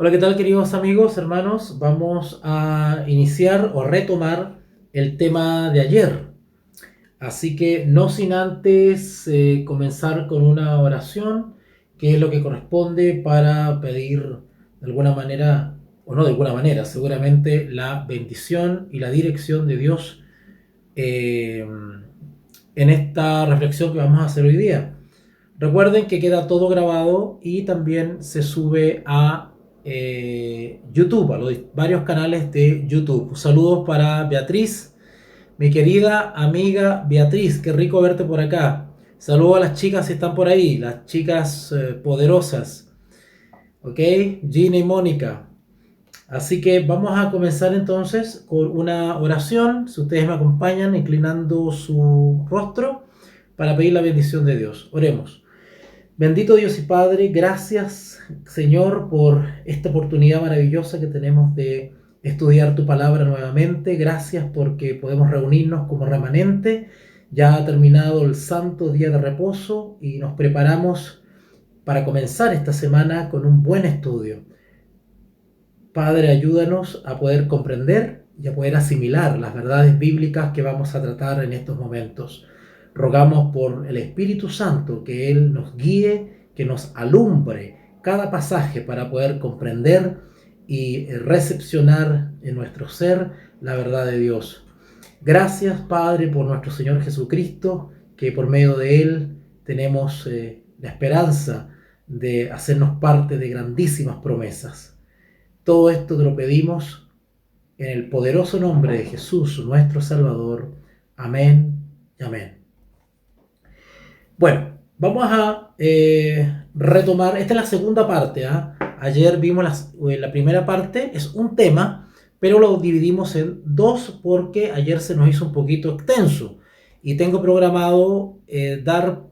Hola, ¿qué tal, queridos amigos, hermanos? Vamos a iniciar o retomar el tema de ayer. Así que no sin antes comenzar con una oración, que es lo que corresponde para pedir de alguna manera, o no de alguna manera, seguramente la bendición y la dirección de Dios eh, en esta reflexión que vamos a hacer hoy día. Recuerden que queda todo grabado y también se sube a YouTube, a los varios canales de YouTube. Saludos para Beatriz, mi querida amiga Beatriz, qué rico verte por acá. Saludos a las chicas si están por ahí, las chicas poderosas, ¿ok? Gina y Mónica. Así que vamos a comenzar entonces con una oración, si ustedes me acompañan inclinando su rostro para pedir la bendición de Dios. Oremos. Bendito Dios y Padre, gracias Señor por esta oportunidad maravillosa que tenemos de estudiar tu palabra nuevamente. Gracias porque podemos reunirnos como remanente. Ya ha terminado el santo día de reposo y nos preparamos para comenzar esta semana con un buen estudio. Padre, ayúdanos a poder comprender y a poder asimilar las verdades bíblicas que vamos a tratar en estos momentos. Rogamos por el Espíritu Santo que Él nos guíe, que nos alumbre cada pasaje para poder comprender y recepcionar en nuestro ser la verdad de Dios. Gracias, Padre, por nuestro Señor Jesucristo, que por medio de Él tenemos la esperanza de hacernos parte de grandísimas promesas. Todo esto te lo pedimos en el poderoso nombre de Jesús, nuestro Salvador. Amén y amén. Bueno, vamos a retomar. Esta es la segunda parte. Ayer vimos la primera parte, es un tema, pero lo dividimos en dos porque ayer se nos hizo un poquito extenso. Y tengo programado dar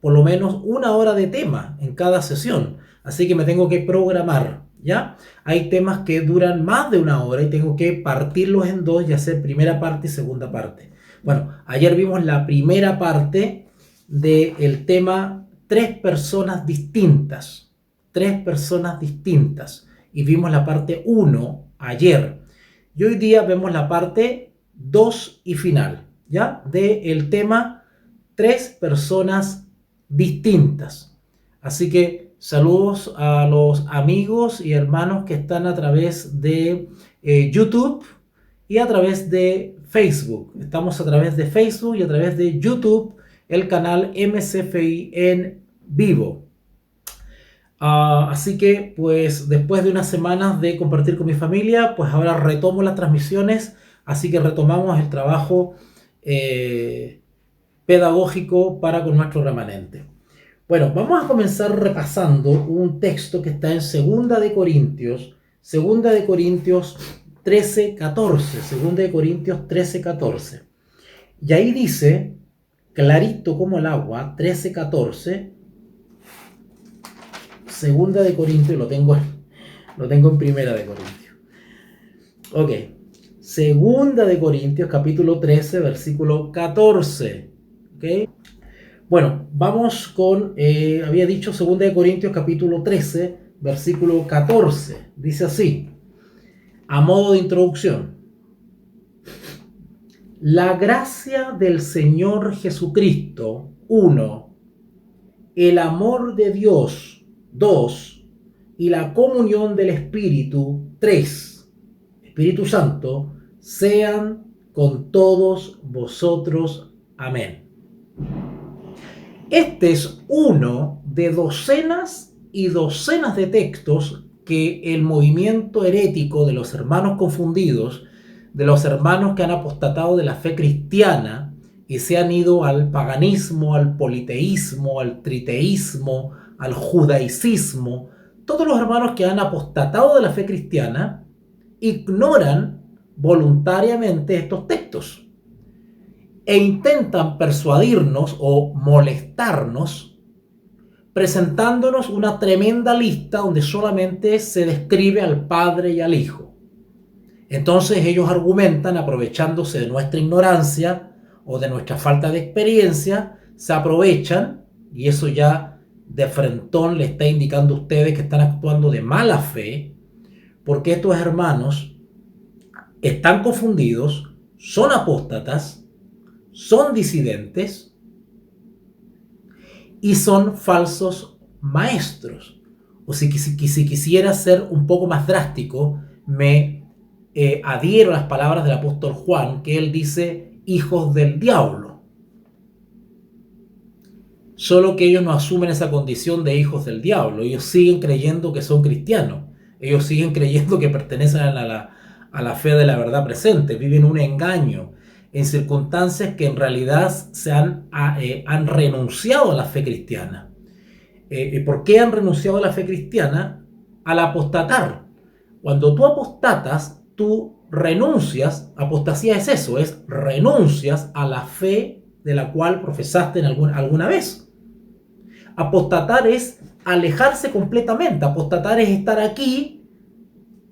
por lo menos una hora de tema en cada sesión. Así que me tengo que programar, ¿ya? Hay temas que duran más de una hora y tengo que partirlos en dos y hacer primera parte y segunda parte. Bueno, ayer vimos la primera parte del tema tres personas distintas. Tres personas distintas. Y vimos la parte 1 ayer. Y hoy día vemos la parte 2 y final, ¿ya? Del tema tres personas distintas. Así que saludos a los amigos y hermanos que están a través de YouTube y a través de Facebook. Estamos a través de Facebook y a través de YouTube, el canal MCFI en vivo. Así que, pues, después de unas semanas de compartir con mi familia, pues ahora retomo las transmisiones, así que retomamos el trabajo pedagógico para con nuestro remanente. Bueno, vamos a comenzar repasando un texto que está en Segunda de Corintios 13:14, Segunda de Corintios 13:14. Y ahí dice, clarito como el agua, 13:14, Segunda de Corintios, lo tengo en Primera de Corintios. Ok, Segunda de Corintios, capítulo 13, versículo 14. Ok. Bueno, vamos con, había dicho 2 Corintios capítulo 13, versículo 14. Dice así, a modo de introducción. La gracia del Señor Jesucristo, 1. El amor de Dios, 2. Y la comunión del Espíritu, 3. Espíritu Santo, sean con todos vosotros. Amén. Este es uno de docenas y docenas de textos que el movimiento herético de los hermanos confundidos, de los hermanos que han apostatado de la fe cristiana y se han ido al paganismo, al politeísmo, al triteísmo, al judaicismo, todos los hermanos que han apostatado de la fe cristiana ignoran voluntariamente estos textos e intentan persuadirnos o molestarnos presentándonos una tremenda lista donde solamente se describe al Padre y al Hijo. Entonces ellos argumentan, aprovechándose de nuestra ignorancia o de nuestra falta de experiencia, se aprovechan, y eso ya de frentón le está indicando a ustedes que están actuando de mala fe, porque estos hermanos están confundidos, son apóstatas, son disidentes y son falsos maestros. O si quisiera ser un poco más drástico, me adhiero a las palabras del apóstol Juan, que él dice hijos del diablo. Solo que ellos no asumen esa condición de hijos del diablo. Ellos siguen creyendo que son cristianos. Ellos siguen creyendo que pertenecen a la fe de la verdad presente. Viven un engaño en circunstancias que en realidad han renunciado a la fe cristiana. ¿Por qué han renunciado a la fe cristiana? Al apostatar. Cuando tú apostatas, tú renuncias. Apostasía es eso, es renuncias a la fe de la cual profesaste alguna vez. Apostatar es alejarse completamente. Apostatar es estar aquí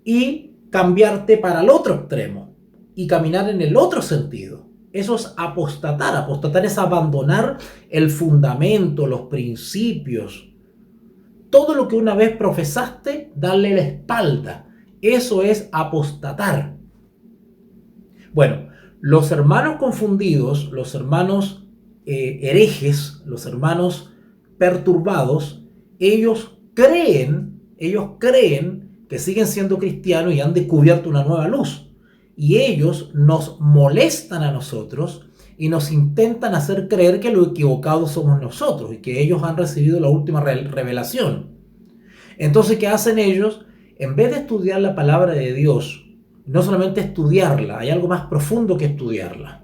y cambiarte para el otro extremo y caminar en el otro sentido. Eso es apostatar. Apostatar es abandonar el fundamento, los principios. Todo lo que una vez profesaste, darle la espalda. Eso es apostatar. Bueno, los hermanos confundidos, los hermanos herejes, los hermanos perturbados, ellos creen que siguen siendo cristianos y han descubierto una nueva luz. Y ellos nos molestan a nosotros y nos intentan hacer creer que lo equivocado somos nosotros y que ellos han recibido la última revelación. Entonces, ¿qué hacen ellos? En vez de estudiar la palabra de Dios, no solamente estudiarla, hay algo más profundo que estudiarla.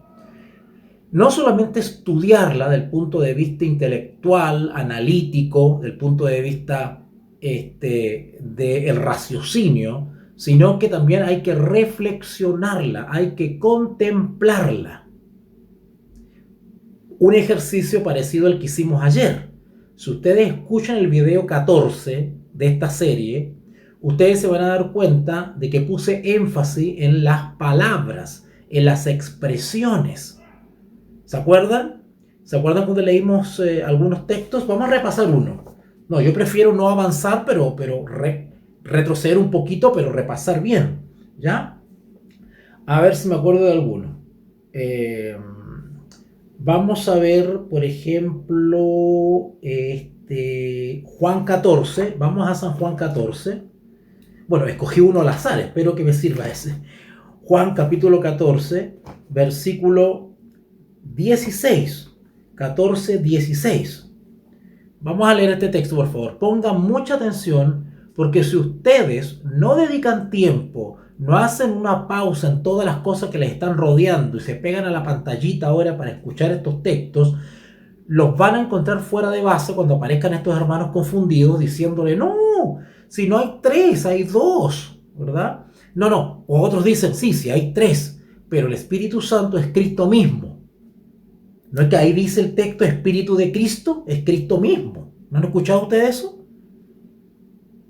No solamente estudiarla del punto de vista intelectual, analítico, del punto de vista del raciocinio, sino que también hay que reflexionarla, hay que contemplarla. Un ejercicio parecido al que hicimos ayer. Si ustedes escuchan el video 14 de esta serie, ustedes se van a dar cuenta de que puse énfasis en las palabras, en las expresiones. ¿Se acuerdan? ¿Se acuerdan cuando leímos algunos textos? Vamos a repasar uno. No, yo prefiero no avanzar, pero retroceder un poquito, pero repasar bien. ¿Ya? A ver si me acuerdo de alguno. Vamos a ver, por ejemplo, Juan 14. Vamos a San Juan 14. Bueno, escogí uno al azar, espero que me sirva ese. Juan capítulo 14, versículo 16, 14, 16. Vamos a leer este texto, por favor. Pongan mucha atención, porque si ustedes no dedican tiempo, no hacen una pausa en todas las cosas que les están rodeando y se pegan a la pantallita ahora para escuchar estos textos, los van a encontrar fuera de base cuando aparezcan estos hermanos confundidos diciéndole, no, si no hay tres, hay dos, ¿verdad? No. O otros dicen, sí, hay tres, pero el Espíritu Santo es Cristo mismo. ¿No es que ahí dice el texto Espíritu de Cristo? Es Cristo mismo. ¿No han escuchado ustedes eso?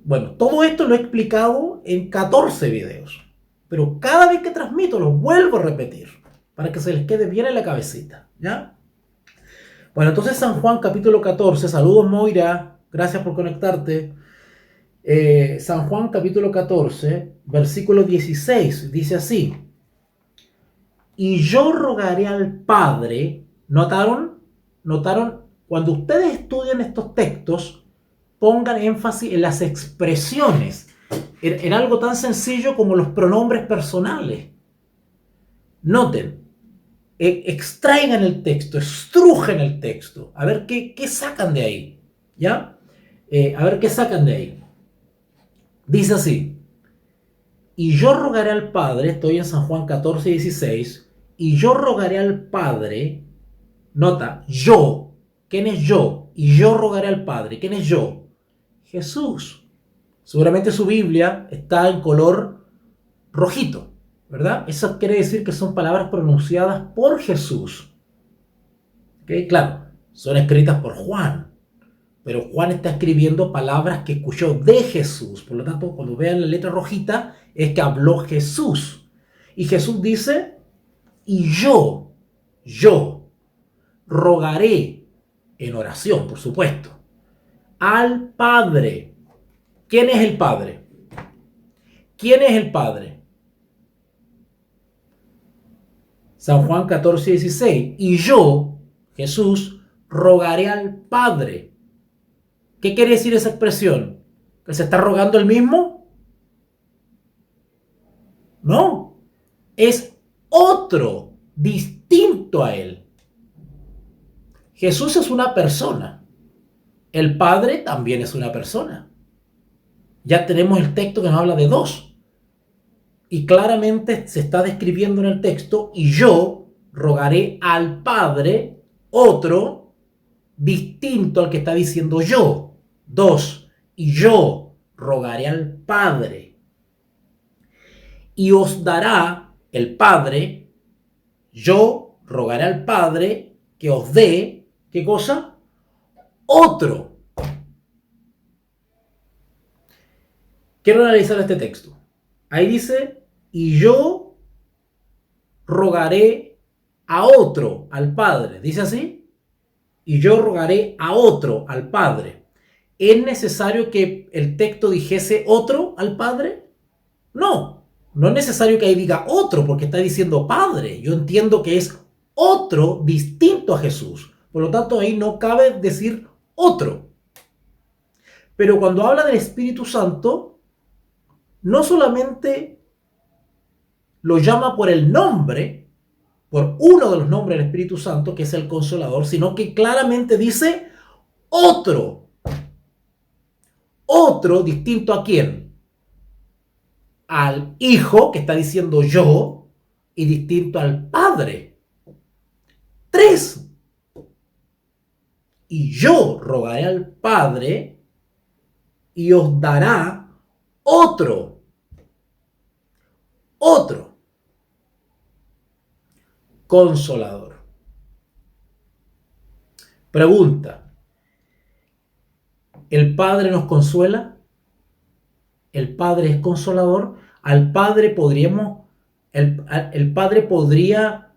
Bueno, todo esto lo he explicado en 14 videos. Pero cada vez que transmito los vuelvo a repetir para que se les quede bien en la cabecita. ¿Ya? Bueno, entonces San Juan capítulo 14. Saludos, Moira. Gracias por conectarte. San Juan capítulo 14, versículo 16. Dice así. Y yo rogaré al Padre. ¿Notaron? Cuando ustedes estudian estos textos, pongan énfasis en las expresiones, en algo tan sencillo como los pronombres personales. Noten, extraigan el texto, estrujen el texto, a ver qué sacan de ahí, ¿ya? A ver qué sacan de ahí. Dice así, y yo rogaré al Padre, estoy en San Juan 14, 16, y yo rogaré al Padre. Nota, yo. ¿Quién es yo? Y yo rogaré al Padre. ¿Quién es yo? Jesús. Seguramente su Biblia está en color rojito, ¿verdad? Eso quiere decir que son palabras pronunciadas por Jesús. ¿Ok? Claro, son escritas por Juan, pero Juan está escribiendo palabras que escuchó de Jesús. Por lo tanto, cuando vean la letra rojita, es que habló Jesús. Y Jesús dice, y yo rogaré en oración, por supuesto, al Padre. ¿Quién es el Padre? ¿Quién es el Padre? San Juan 14:16. Y yo, Jesús, rogaré al Padre. ¿Qué quiere decir esa expresión? ¿Que se está rogando el mismo? No, es otro distinto a él. Jesús es una persona. El Padre también es una persona. Ya tenemos el texto que nos habla de dos. Y claramente se está describiendo en el texto, y yo rogaré al Padre, otro distinto al que está diciendo yo. Dos, y yo rogaré al Padre. Y os dará el Padre, yo rogaré al Padre que os dé, ¿qué cosa? Otro. Quiero analizar este texto. Ahí dice, y yo rogaré a otro, al Padre. ¿Dice así? Y yo rogaré a otro, al Padre. ¿Es necesario que el texto dijese otro al Padre? No, no es necesario que ahí diga otro, porque está diciendo Padre. Yo entiendo que es otro distinto a Jesús. Por lo tanto, ahí no cabe decir otro. Pero cuando habla del Espíritu Santo, no solamente lo llama por el nombre, por uno de los nombres del Espíritu Santo, que es el Consolador, sino que claramente dice otro. Otro distinto a quién? Al Hijo, que está diciendo yo, y distinto al Padre. Tres. Y yo rogaré al Padre y os dará otro. Otro. Consolador. Pregunta. ¿El Padre nos consuela? ¿El Padre es consolador? Al Padre podríamos, el Padre podría,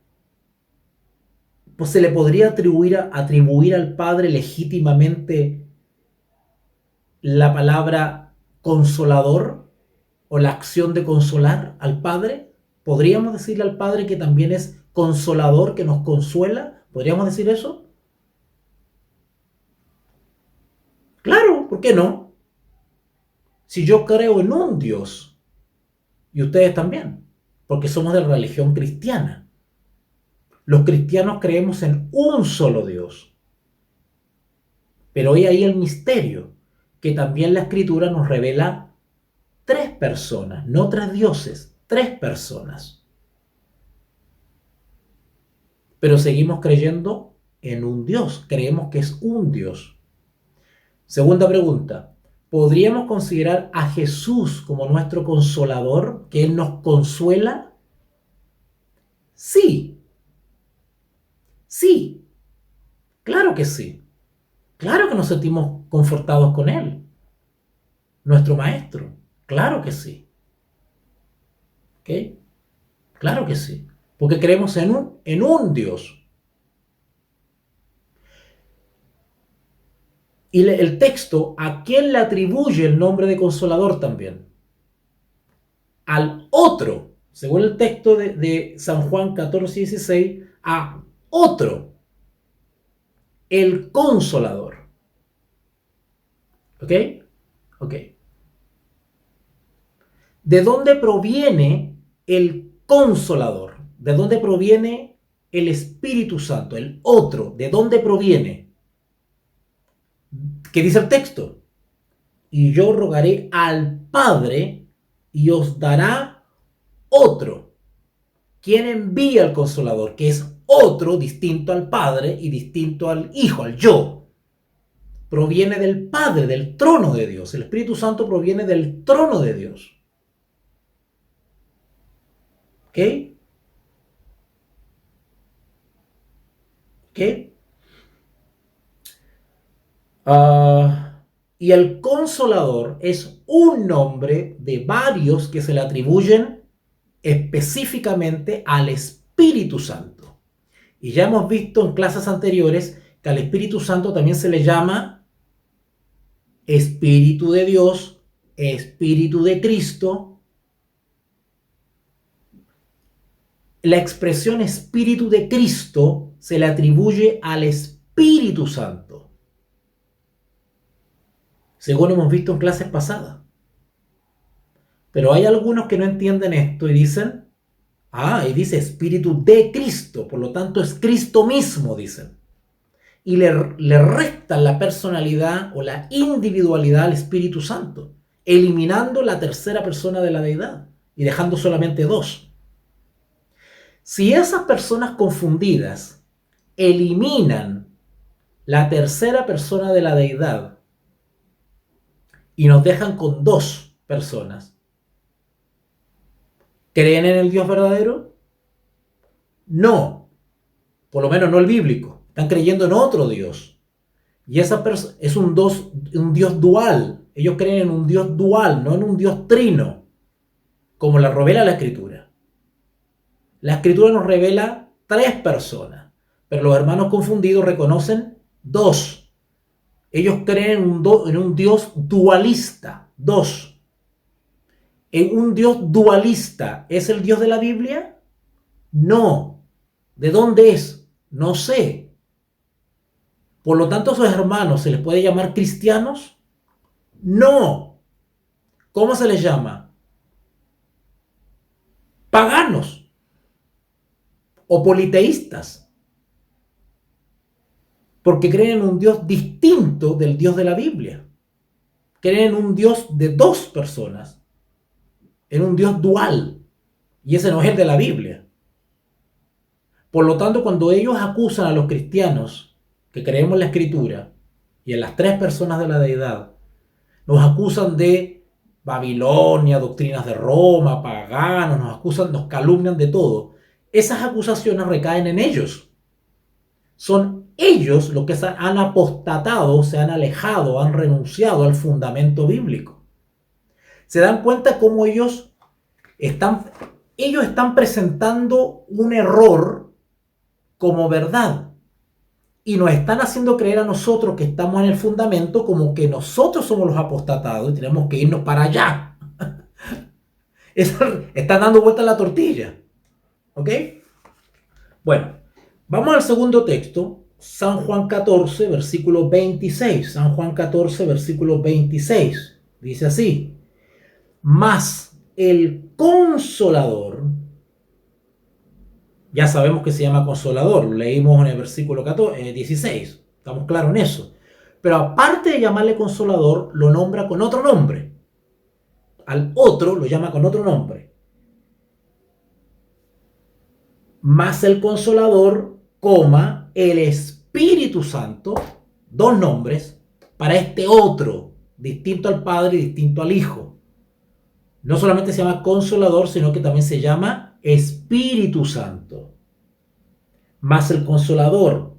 pues se le podría atribuir al Padre legítimamente la palabra consolador o la acción de consolar al Padre. ¿Podríamos decirle al Padre que también es consolador, que nos consuela? ¿Podríamos decir eso? Claro, ¿por qué no? Si yo creo en un Dios, y ustedes también, porque somos de la religión cristiana. Los cristianos creemos en un solo Dios. Pero hoy ahí el misterio, que también la Escritura nos revela tres personas, no tres dioses, tres personas. Pero seguimos creyendo en un Dios, creemos que es un Dios. Segunda pregunta. ¿Podríamos considerar a Jesús como nuestro consolador, que Él nos consuela? Sí. Sí. Claro que sí. Claro que nos sentimos confortados con Él. Nuestro Maestro. Claro que sí. ¿Ok? Claro que sí. Porque creemos en un Dios. Y el texto, ¿a quién le atribuye el nombre de consolador también? Al otro, según el texto de San Juan 14:16, a otro, el consolador. ¿Ok? Ok. ¿De dónde proviene el consolador? ¿De dónde proviene el Espíritu Santo? El otro, ¿de dónde proviene? ¿Qué dice el texto? Y yo rogaré al Padre y os dará otro. ¿Quién envía al Consolador? Que es otro distinto al Padre y distinto al Hijo, al yo. Proviene del Padre, del trono de Dios. El Espíritu Santo proviene del trono de Dios. ¿Ok? ¿Ok? Y el Consolador es un nombre de varios que se le atribuyen específicamente al Espíritu Santo. Y ya hemos visto en clases anteriores que al Espíritu Santo también se le llama Espíritu de Dios, Espíritu de Cristo, la expresión Espíritu de Cristo se le atribuye al Espíritu Santo, según hemos visto en clases pasadas. Pero hay algunos que no entienden esto y dicen, y dice Espíritu de Cristo, por lo tanto es Cristo mismo, dicen. Y le restan la personalidad o la individualidad al Espíritu Santo, eliminando la tercera persona de la deidad y dejando solamente dos. Si esas personas confundidas eliminan la tercera persona de la deidad y nos dejan con dos personas, ¿creen en el Dios verdadero? No, por lo menos no el bíblico. Están creyendo en otro Dios. Y esa es un Dios dual. Ellos creen en un Dios dual, no en un Dios trino, como la revela la Escritura. La Escritura nos revela tres personas, pero los hermanos confundidos reconocen dos. Ellos creen en un Dios dualista, dos. ¿En un Dios dualista es el Dios de la Biblia? No. ¿De dónde es? No sé. Por lo tanto, ¿a sus hermanos se les puede llamar cristianos? No. ¿Cómo se les llama? Paganos o politeístas. Porque creen en un Dios distinto del Dios de la Biblia. Creen en un Dios de dos personas. En un Dios dual. Y ese no es el de la Biblia. Por lo tanto, cuando ellos acusan a los cristianos que creemos en la Escritura y en las tres personas de la deidad, nos acusan de Babilonia, doctrinas de Roma, paganos, nos calumnian de todo. Esas acusaciones recaen en ellos. Son ellos los que han apostatado, se han alejado, han renunciado al fundamento bíblico. Se dan cuenta cómo ellos están presentando un error como verdad. Y nos están haciendo creer a nosotros que estamos en el fundamento como que nosotros somos los apostatados y tenemos que irnos para allá. Están dando vuelta a la tortilla. ¿Ok? Bueno, vamos al segundo texto. San Juan 14, versículo 26. San Juan 14, versículo 26. Dice así. Mas el Consolador, ya sabemos que se llama Consolador, lo leímos en el versículo 16, estamos claros en eso. Pero aparte de llamarle Consolador, lo nombra con otro nombre. Al otro lo llama con otro nombre. Más el Consolador, el Espíritu Santo, dos nombres, para este otro, distinto al Padre y distinto al Hijo. No solamente se llama Consolador, sino que también se llama Espíritu Santo. Más el Consolador,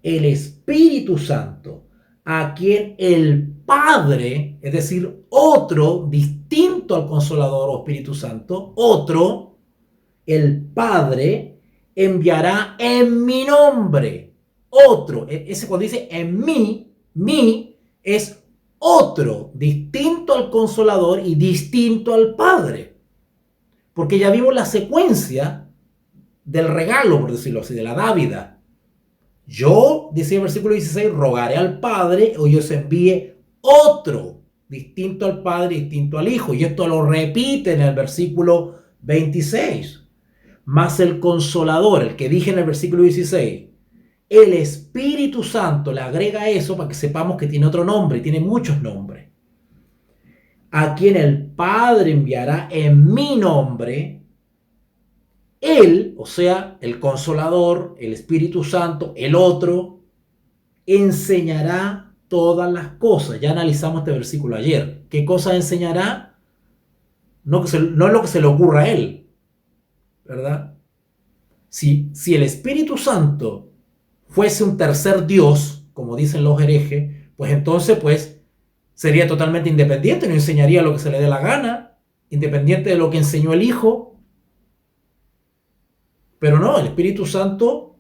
el Espíritu Santo, a quien el Padre, es decir, otro distinto al Consolador o Espíritu Santo, otro, el Padre, enviará en mi nombre. Otro, ese cuando dice en mí es otro, distinto al Consolador y distinto al Padre. Porque ya vimos la secuencia del regalo, por decirlo así, de la dávida. Yo, decía el versículo 16, rogaré al Padre o yo os envíe otro, distinto al Padre y distinto al Hijo. Y esto lo repite en el versículo 26. Más el Consolador, el que dije en el versículo 16, el Espíritu Santo, le agrega eso para que sepamos que tiene otro nombre, tiene muchos nombres. A quien el Padre enviará en mi nombre, Él, o sea, el Consolador, el Espíritu Santo, el otro, enseñará todas las cosas. Ya analizamos este versículo ayer. ¿Qué cosa enseñará? No es lo que se le ocurra a Él, ¿verdad? Si el Espíritu Santo fuese un tercer Dios, como dicen los herejes, pues entonces sería totalmente independiente, no enseñaría lo que se le dé la gana, independiente de lo que enseñó el Hijo. Pero no, el Espíritu Santo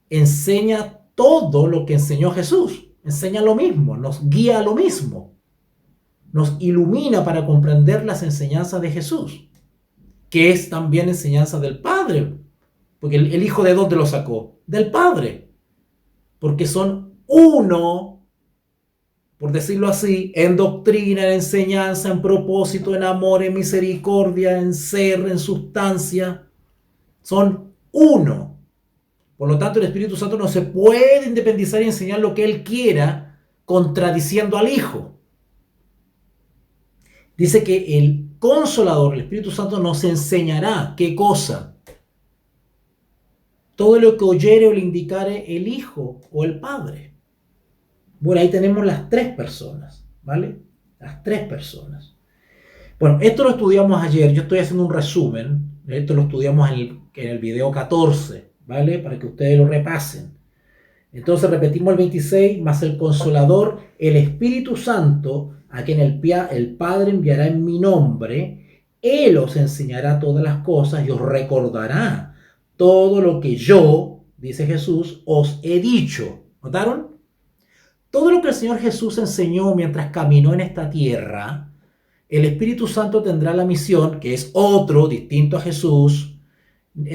enseña todo lo que enseñó Jesús, enseña lo mismo, nos guía a lo mismo, nos ilumina para comprender las enseñanzas de Jesús, que es también enseñanza del Padre. Porque el Hijo, ¿de dónde lo sacó? Del Padre. Porque son uno, por decirlo así, en doctrina, en enseñanza, en propósito, en amor, en misericordia, en ser, en sustancia. Son uno. Por lo tanto, el Espíritu Santo no se puede independizar y enseñar lo que Él quiera, contradiciendo al Hijo. Dice que el Consolador, el Espíritu Santo, nos enseñará ¿qué cosa? Todo lo que oyere o le indicare el Hijo o el Padre. Bueno, ahí tenemos las tres personas, ¿vale? Las tres personas. Bueno, esto lo estudiamos ayer, yo estoy haciendo un resumen, esto lo estudiamos en el video 14, ¿vale? Para que ustedes lo repasen. Entonces repetimos el 26, más el Consolador, el Espíritu Santo, a quien el Padre enviará en mi nombre, Él os enseñará todas las cosas y os recordará todo lo que yo, dice Jesús, os he dicho. ¿Notaron? Todo lo que el Señor Jesús enseñó mientras caminó en esta tierra, el Espíritu Santo tendrá la misión, que es otro, distinto a Jesús,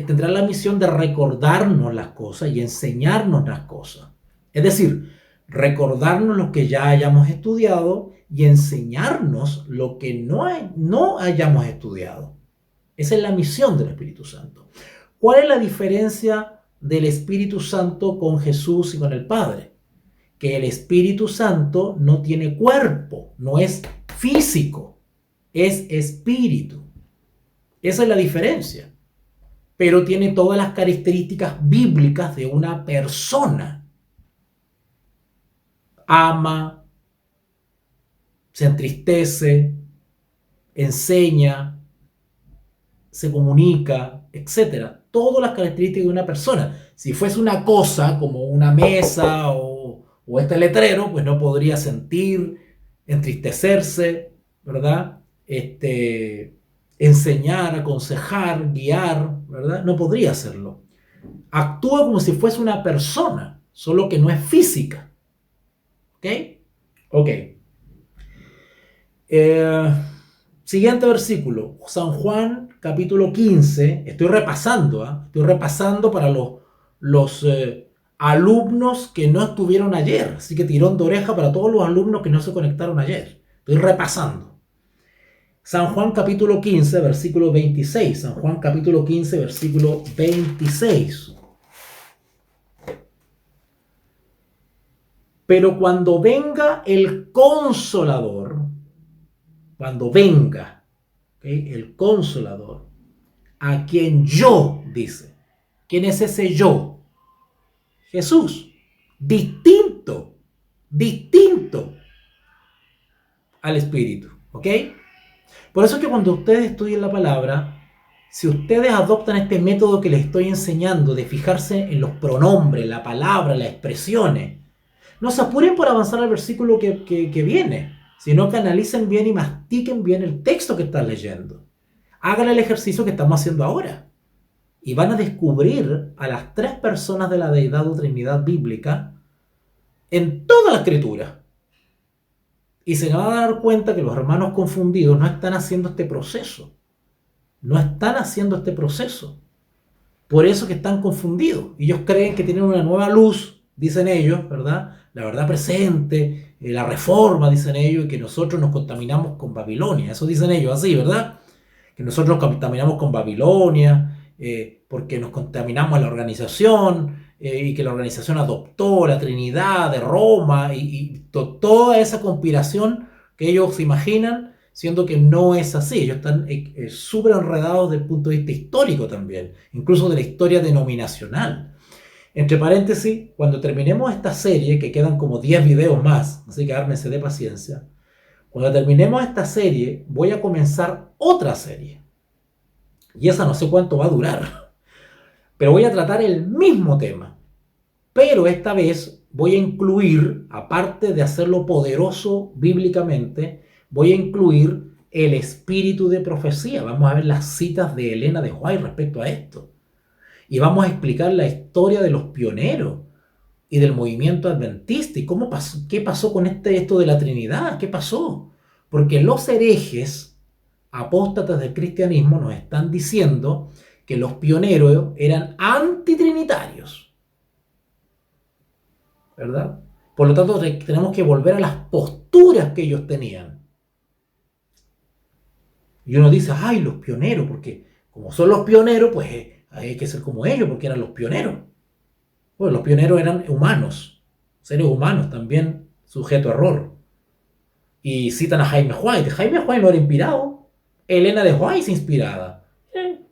tendrá la misión de recordarnos las cosas y enseñarnos las cosas. Es decir, recordarnos lo que ya hayamos estudiado y enseñarnos lo que no hayamos estudiado. Esa es la misión del Espíritu Santo. ¿Cuál es la diferencia del Espíritu Santo con Jesús y con el Padre? Que el Espíritu Santo no tiene cuerpo, no es físico, es espíritu. Esa es la diferencia. Pero tiene todas las características bíblicas de una persona. Ama, se entristece, enseña, se comunica, etc. Todas las características de una persona. Si fuese una cosa como una mesa o este letrero, pues no podría sentir, entristecerse, ¿verdad? Enseñar, aconsejar, guiar, ¿verdad? No podría hacerlo. Actúa como si fuese una persona, solo que no es física. ¿Ok? Ok. Siguiente versículo, San Juan capítulo 15. Estoy repasando para los alumnos que no estuvieron ayer. Así que tirón de oreja para todos los alumnos que no se conectaron ayer. Estoy repasando. San Juan capítulo 15, versículo 26. San Juan capítulo 15, versículo 26. Pero cuando venga el Consolador, cuando venga, ¿okay?, el Consolador, a quien yo, dice. ¿Quién es ese yo? Jesús. Distinto al Espíritu. ¿Ok? Por eso es que cuando ustedes estudien la palabra, si ustedes adoptan este método que les estoy enseñando de fijarse en los pronombres, la palabra, las expresiones, no se apuren por avanzar al versículo que viene, sino que analicen bien y mastiquen bien el texto que están leyendo. Hagan el ejercicio que estamos haciendo ahora. Y van a descubrir a las tres personas de la deidad o Trinidad bíblica en toda la Escritura. Y se van a dar cuenta que los hermanos confundidos no están haciendo este proceso. No están haciendo este proceso. Por eso que están confundidos. Ellos creen que tienen una nueva luz, dicen ellos, ¿verdad? La verdad presente, la reforma, dicen ellos, y que nosotros nos contaminamos con Babilonia. Eso dicen ellos así, ¿verdad? Que nosotros nos contaminamos con Babilonia, porque nos contaminamos a la organización, y que la organización adoptó la Trinidad de Roma, toda esa conspiración que ellos se imaginan, siendo que no es así. Ellos están súper enredados desde el punto de vista histórico también, incluso de la historia denominacional. Entre paréntesis, cuando terminemos esta serie, que quedan como 10 videos más, así que ármense de paciencia, cuando terminemos esta serie, voy a comenzar otra serie. Y esa no sé cuánto va a durar, pero voy a tratar el mismo tema. Pero esta vez voy a incluir, aparte de hacerlo poderoso bíblicamente, voy a incluir el espíritu de profecía. Vamos a ver las citas de Elena de White respecto a esto. Y vamos a explicar la historia de los pioneros y del movimiento adventista y qué pasó con esto de la Trinidad, qué pasó. Porque los herejes, apóstatas del cristianismo, nos están diciendo que los pioneros eran antitrinitarios, ¿verdad? Por lo tanto, tenemos que volver a las posturas que ellos tenían. Y uno dice, ay, los pioneros, porque como son los pioneros, pues hay que ser como ellos, porque eran los pioneros. Bueno, los pioneros eran humanos, seres humanos también, sujeto a error. Y citan a Jaime White. Jaime White no era inspirado. Elena de White es inspirada.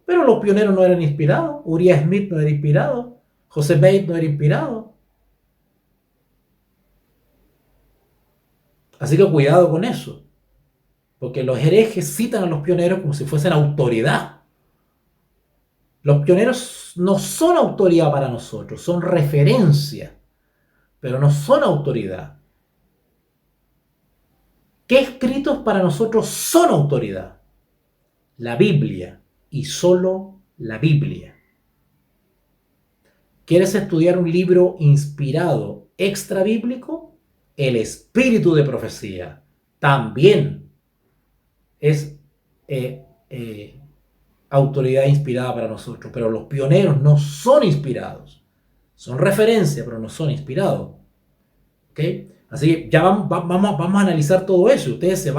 Pero los pioneros no eran inspirados. Uriah Smith no era inspirado. José Bates no era inspirado. Así que cuidado con eso. Porque los herejes citan a los pioneros como si fuesen autoridad. Los pioneros no son autoridad para nosotros, son referencia, pero no son autoridad. ¿Qué escritos para nosotros son autoridad? La Biblia y solo la Biblia. ¿Quieres estudiar un libro inspirado extra bíblico? El Espíritu de Profecía también es autoridad inspirada para nosotros, pero los pioneros no son inspirados, son referencia, pero no son inspirados. ¿Okay? Así que ya vamos a analizar todo eso. Ustedes se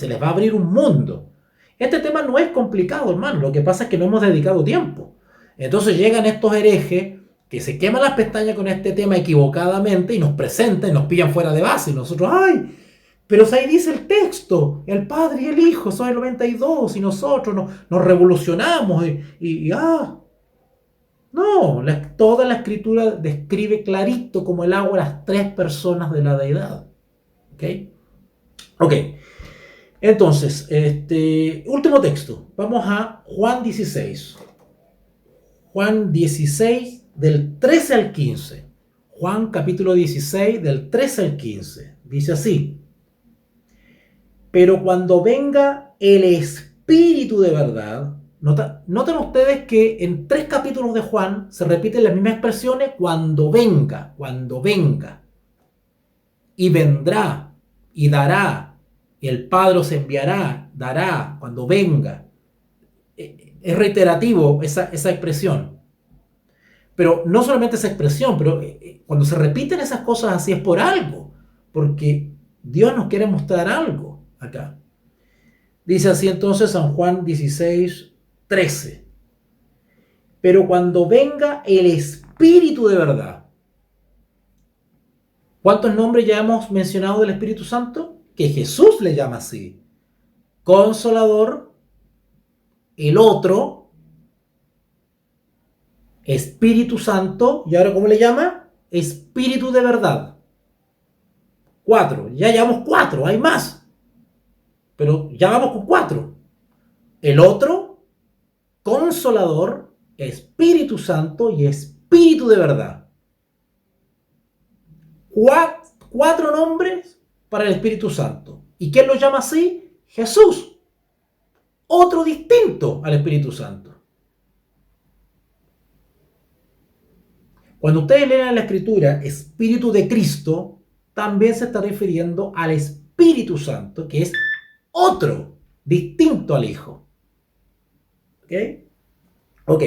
les va a abrir un mundo. Este tema no es complicado, hermano. Lo que pasa es que no hemos dedicado tiempo. Entonces llegan estos herejes que se queman las pestañas con este tema equivocadamente y nos presentan y nos pillan fuera de base. Y nosotros, ¡ay! Pero ahí dice el texto, el Padre y el Hijo son el 92 y nosotros nos revolucionamos No, toda la escritura describe clarito como el agua las tres personas de la deidad. ¿Ok? Ok. Entonces, último texto. Vamos a Juan 16. Juan 16 del 13 al 15. Juan capítulo 16 del 13 al 15. Dice así. Pero cuando venga el Espíritu de verdad, noten ustedes que en 3 capítulos de Juan se repiten las mismas expresiones, cuando venga, y vendrá, y dará, y el Padre os enviará, dará, cuando venga. Es reiterativo esa expresión. Pero no solamente esa expresión, pero cuando se repiten esas cosas así es por algo, porque Dios nos quiere mostrar algo acá. Dice así entonces San Juan 16, 13. Pero cuando venga el Espíritu de verdad. ¿Cuántos nombres ya hemos mencionado del Espíritu Santo? Que Jesús le llama así. Consolador, el otro, Espíritu Santo, ¿y ahora cómo le llama? Espíritu de verdad. 4, ya llevamos 4, hay más. Pero ya vamos con 4. El otro, Consolador, Espíritu Santo y Espíritu de verdad. 4 nombres para el Espíritu Santo. ¿Y quién lo llama así? Jesús. Otro distinto al Espíritu Santo. Cuando ustedes leen en la Escritura Espíritu de Cristo, también se está refiriendo al Espíritu Santo, que es otro, distinto al Hijo. ¿Ok? Ok.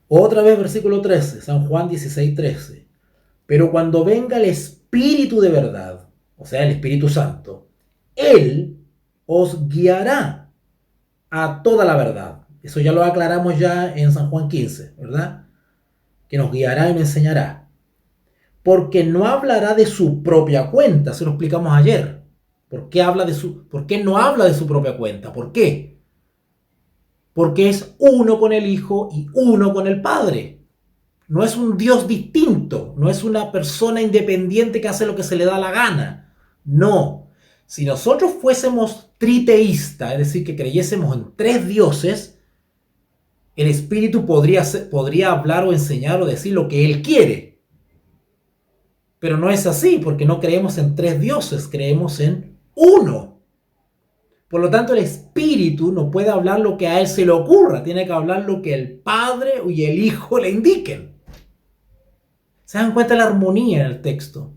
Otra vez versículo 13, San Juan 16, 13. Pero cuando venga el Espíritu de verdad, o sea, el Espíritu Santo, Él os guiará a toda la verdad. Eso ya lo aclaramos ya en San Juan 15, ¿verdad? Que nos guiará y nos enseñará. Porque no hablará de su propia cuenta, se lo explicamos ayer. ¿Por qué no habla de su propia cuenta? ¿Por qué? Porque es uno con el Hijo y uno con el Padre. No es un Dios distinto, no es una persona independiente que hace lo que se le da la gana. No. Si nosotros fuésemos triteístas, es decir, que creyésemos en 3 dioses, el Espíritu podría hablar o enseñar o decir lo que Él quiere. Pero no es así, porque no creemos en 3 dioses, creemos en uno. Por lo tanto, el Espíritu no puede hablar lo que a Él se le ocurra, tiene que hablar lo que el Padre y el Hijo le indiquen. ¿Se dan cuenta de la armonía en el texto?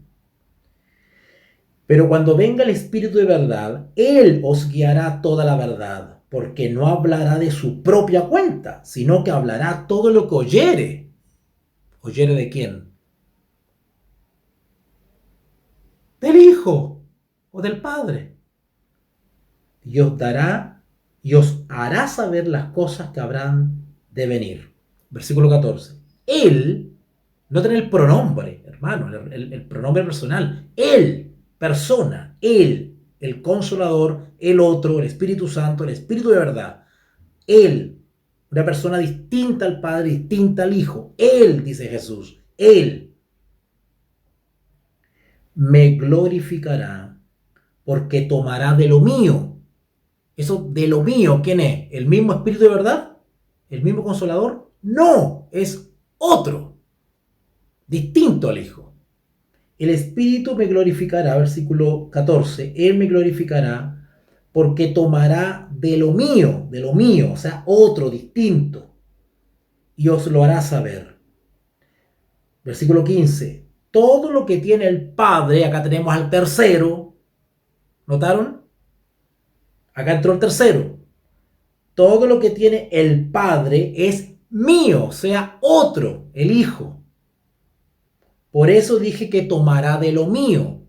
Pero cuando venga el Espíritu de verdad, Él os guiará a toda la verdad. porque no hablará de su propia cuenta, sino que hablará todo lo que oyere. ¿Oyere de quién? Del Hijo o del Padre. Y os dará y os hará saber las cosas que habrán de venir. Versículo 14. Él, no tiene el pronombre, hermano, el pronombre personal. Él, persona, él, el Consolador, el otro, el Espíritu Santo, el Espíritu de verdad. Él, una persona distinta al Padre, distinta al Hijo. Él, dice Jesús, Él me glorificará porque tomará de lo mío. Eso de lo mío, ¿quién es? ¿El mismo Espíritu de verdad? ¿El mismo Consolador? No, es otro, distinto al Hijo. El Espíritu me glorificará, versículo 14, Él me glorificará porque tomará de lo mío, o sea, otro, distinto, y os lo hará saber. Versículo 15, todo lo que tiene el Padre, acá tenemos al tercero, ¿notaron? Acá entró el tercero. Todo lo que tiene el Padre es mío, o sea, otro, el Hijo. Por eso dije que tomará de lo mío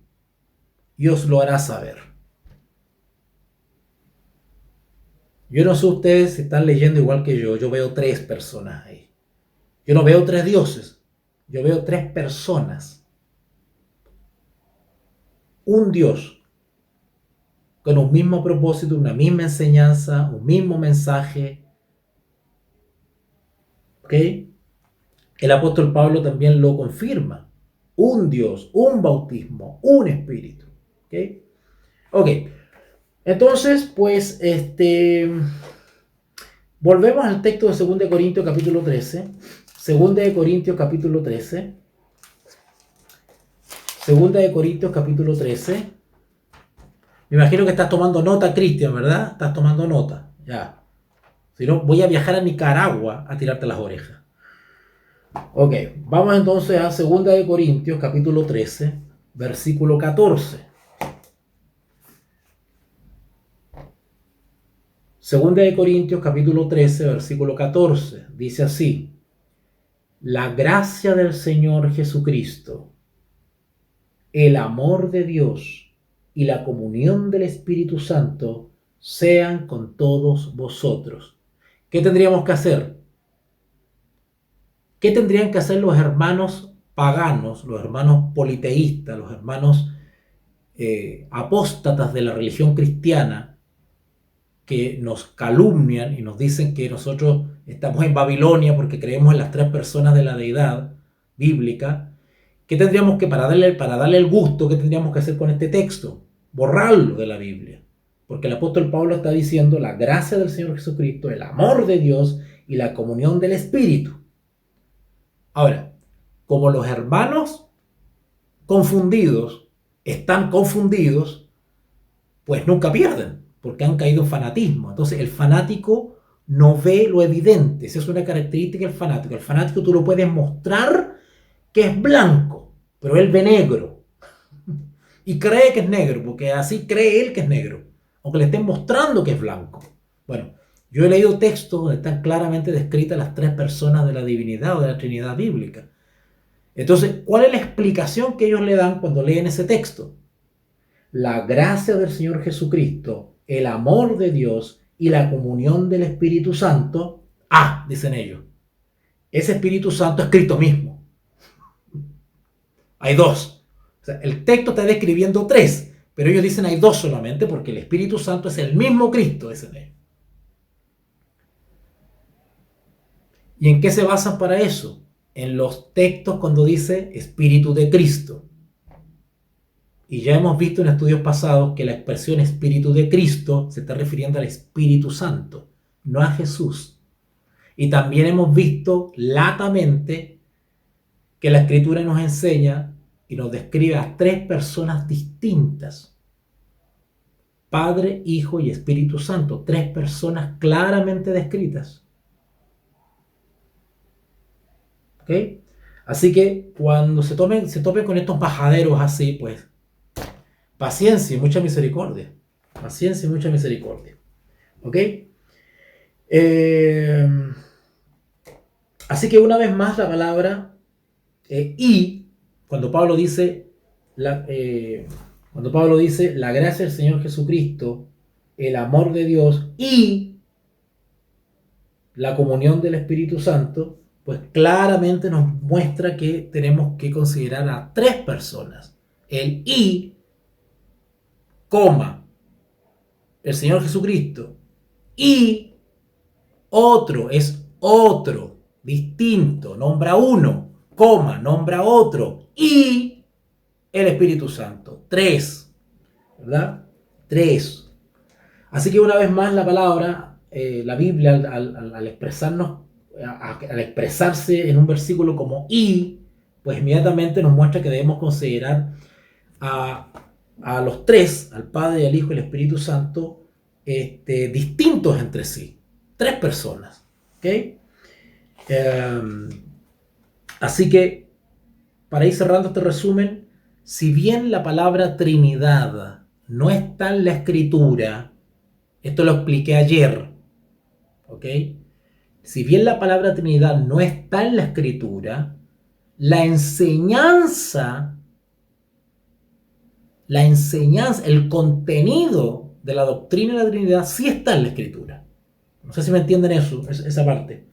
y os lo hará saber. Yo no sé ustedes si están leyendo igual que yo veo tres personas ahí. Yo no veo tres dioses, yo veo tres personas. Un Dios con un mismo propósito, una misma enseñanza, un mismo mensaje. ¿Ok? El apóstol Pablo también lo confirma. Un Dios, un bautismo, un espíritu. ¿Ok? Ok. Entonces, pues, volvemos al texto de 2 de Corintios capítulo 13. 2 de Corintios capítulo 13. 2 de Corintios capítulo 13. Me imagino que estás tomando nota, Cristian, ¿verdad? Estás tomando nota. Ya. Si no, voy a viajar a Nicaragua a tirarte las orejas. Ok, vamos entonces a 2 de Corintios capítulo 13, versículo 14. 2 de Corintios capítulo 13, versículo 14. Dice así: la gracia del Señor Jesucristo, el amor de Dios y la comunión del Espíritu Santo sean con todos vosotros. ¿Qué tendríamos que hacer? ¿Qué tendrían que hacer los hermanos paganos, los hermanos politeístas, los hermanos apóstatas de la religión cristiana, que nos calumnian y nos dicen que nosotros estamos en Babilonia porque creemos en las tres personas de la deidad bíblica? ¿Qué tendríamos que, para darle el gusto, qué tendríamos que hacer con este texto? Borrarlo de la Biblia. Porque el apóstol Pablo está diciendo la gracia del Señor Jesucristo, el amor de Dios y la comunión del Espíritu. Ahora, como los hermanos confundidos están confundidos, pues nunca pierden, porque han caído en fanatismo. Entonces el fanático no ve lo evidente. Esa es una característica del fanático. El fanático tú lo puedes mostrar que es blanco, pero él ve negro. Y cree que es negro, porque así cree él que es negro, aunque le estén mostrando que es blanco. Bueno, yo he leído textos donde están claramente descritas las tres personas de la divinidad o de la Trinidad bíblica. Entonces, ¿cuál es la explicación que ellos le dan cuando leen ese texto? La gracia del Señor Jesucristo, el amor de Dios y la comunión del Espíritu Santo. Dicen ellos, ese Espíritu Santo es Cristo mismo. Hay dos. O sea, el texto está describiendo tres, pero ellos dicen hay dos solamente porque el Espíritu Santo es el mismo Cristo, dicen ellos. ¿Y en qué se basan para eso? En los textos cuando dice Espíritu de Cristo. Y ya hemos visto en estudios pasados que la expresión Espíritu de Cristo se está refiriendo al Espíritu Santo, no a Jesús. Y también hemos visto latamente que la Escritura nos enseña y nos describe a tres personas distintas: Padre, Hijo y Espíritu Santo. Tres personas claramente descritas. ¿Ok? Así que cuando se topen con estos bajaderos así, pues paciencia y mucha misericordia. Paciencia y mucha misericordia. ¿Ok? Eh, Así que una vez más la palabra y, cuando Pablo dice, la, eh, cuando Pablo dice la gracia del Señor Jesucristo, el amor de Dios y la comunión del Espíritu Santo, pues claramente nos muestra que tenemos que considerar a tres personas. El y, coma, el Señor Jesucristo, y otro, es otro, distinto, nombra uno, coma, nombra otro, y el Espíritu Santo. Tres, ¿verdad? Tres. Así que una vez más la palabra, la Biblia, al expresarnos, al expresarse en un versículo como y, pues inmediatamente nos muestra que debemos considerar a, a los tres, al Padre, al Hijo y al Espíritu Santo, distintos entre sí. Tres personas. ¿Ok? Así que, para ir cerrando este resumen, si bien la palabra Trinidad no está en la Escritura, esto lo expliqué ayer, ¿ok? Si bien la palabra Trinidad no está en la Escritura, la enseñanza, el contenido de la doctrina de la Trinidad sí está en la Escritura. No sé si me entienden eso, esa parte.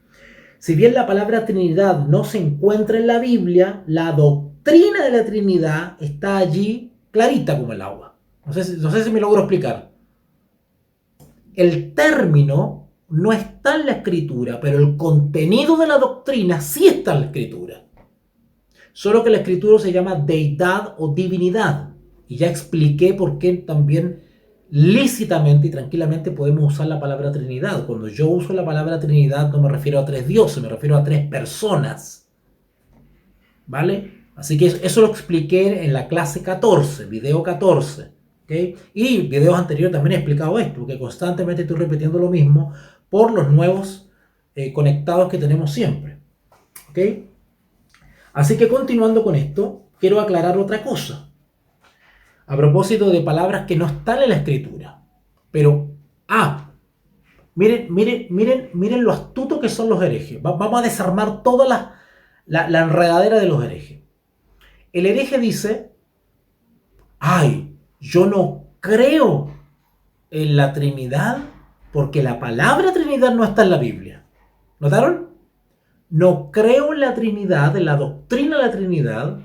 Si bien la palabra Trinidad no se encuentra en la Biblia, la doctrina de la Trinidad está allí clarita como el agua. No sé si me logro explicar. El término no está en la Escritura, pero el contenido de la doctrina sí está en la Escritura. Solo que la Escritura se llama deidad o divinidad. Y ya expliqué por qué también lícitamente y tranquilamente podemos usar la palabra Trinidad. Cuando yo uso la palabra Trinidad no me refiero a tres dioses, me refiero a tres personas. ¿Vale? Así que eso lo expliqué en la clase 14, video 14. ¿Okay? Y videos anteriores también he explicado esto, porque constantemente estoy repitiendo lo mismo por los nuevos conectados que tenemos siempre. ¿Okay? Así que continuando con esto, quiero aclarar otra cosa. A propósito de palabras que no están en la escritura. Pero, miren lo astuto que son los herejes. Vamos a desarmar toda la enredadera de los herejes. El hereje dice, yo no creo en la Trinidad porque la palabra Trinidad no está en la Biblia. ¿Notaron? No creo en la Trinidad, en la doctrina de la Trinidad,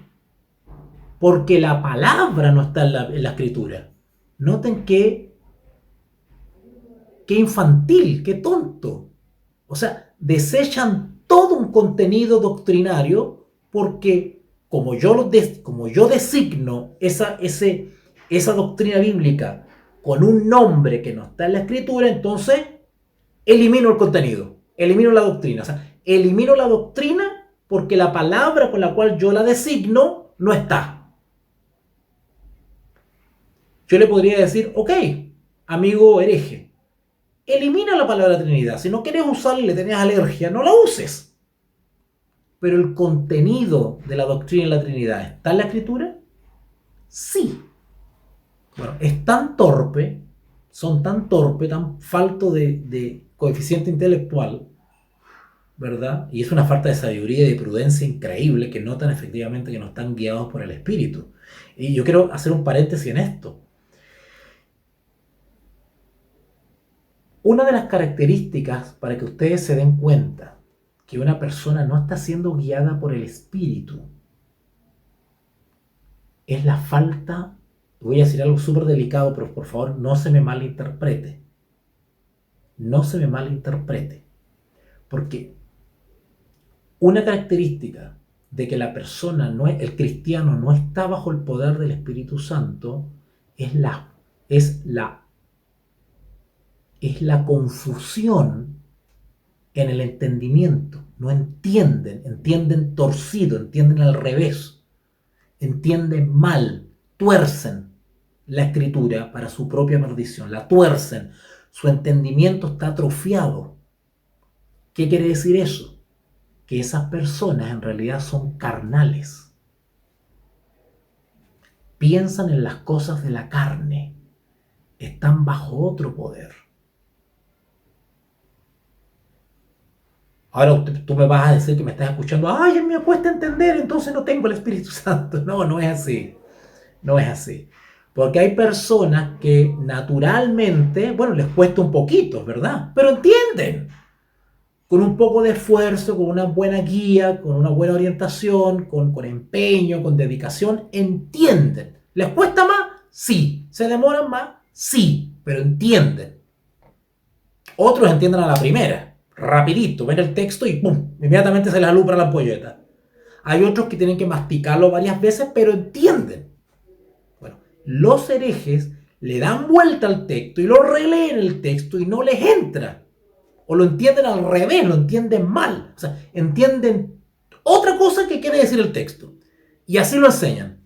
porque la palabra no está en la escritura. Noten qué infantil, qué tonto. O sea, desechan todo un contenido doctrinario porque como yo designo esa doctrina bíblica con un nombre que no está en la escritura, entonces elimino el contenido, elimino la doctrina. O sea, elimino la doctrina porque la palabra con la cual yo la designo no está. Yo le podría decir, ok, amigo hereje, elimina la palabra Trinidad. Si no quieres usarla y le tenés alergia, no la uses. Pero el contenido de la doctrina de la Trinidad está en la Escritura. Sí. Bueno, es tan torpe, son tan torpe, tan falto de coeficiente intelectual, ¿verdad? Y es una falta de sabiduría y de prudencia increíble que notan efectivamente que no están guiados por el Espíritu. Y yo quiero hacer un paréntesis en esto. Una de las características para que ustedes se den cuenta que una persona no está siendo guiada por el Espíritu es la falta, voy a decir algo súper delicado, pero por favor no se me malinterprete. No se me malinterprete. Porque una característica de que la persona, el cristiano, no está bajo el poder del Espíritu Santo es la confusión en el entendimiento. No entienden torcido, entienden al revés, entienden mal, tuercen la escritura para su propia maldición, la tuercen, su entendimiento está atrofiado. ¿Qué quiere decir eso? Que esas personas en realidad son carnales. Piensan en las cosas de la carne, están bajo otro poder. Ahora tú me vas a decir que me estás escuchando, ay, me cuesta entender, entonces no tengo el Espíritu Santo. No, no es así. No es así. Porque hay personas que naturalmente, bueno, les cuesta un poquito, ¿verdad? Pero entienden. Con un poco de esfuerzo, con una buena guía, con una buena orientación, con empeño, con dedicación, entienden. ¿Les cuesta más? Sí. ¿Se demoran más? Sí. Pero entienden. Otros entienden a la primera. Rapidito. Ven el texto y ¡pum! Inmediatamente se les alumbra la ampolleta. Hay otros que tienen que masticarlo varias veces, pero entienden. Bueno, los herejes le dan vuelta al texto y lo releen el texto y no les entra. O lo entienden al revés, lo entienden mal. O sea, entienden otra cosa que quiere decir el texto. Y así lo enseñan.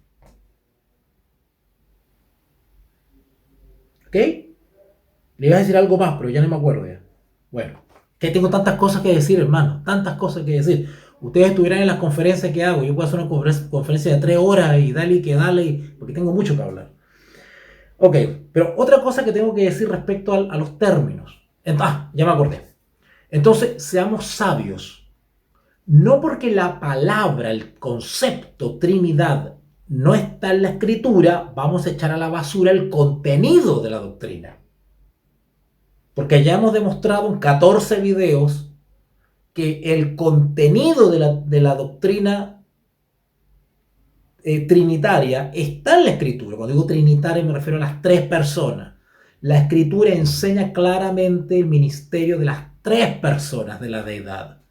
¿Ok? Le iba a decir algo más, pero ya no me acuerdo ya. Bueno, que tengo tantas cosas que decir, hermano. Tantas cosas que decir. Ustedes estuvieran en las conferencias que hago. Yo puedo hacer una conferencia de 3 horas y dale y que dale, porque tengo mucho que hablar. Ok, pero otra cosa que tengo que decir respecto a los términos. Ya me acordé. Entonces, seamos sabios. No porque la palabra, el concepto Trinidad no está en la escritura, vamos a echar a la basura el contenido de la doctrina. Porque ya hemos demostrado en 14 videos que el contenido de la doctrina trinitaria está en la escritura. Cuando digo trinitaria me refiero a las 3 personas. La escritura enseña claramente el ministerio de las 3 personas de la deidad.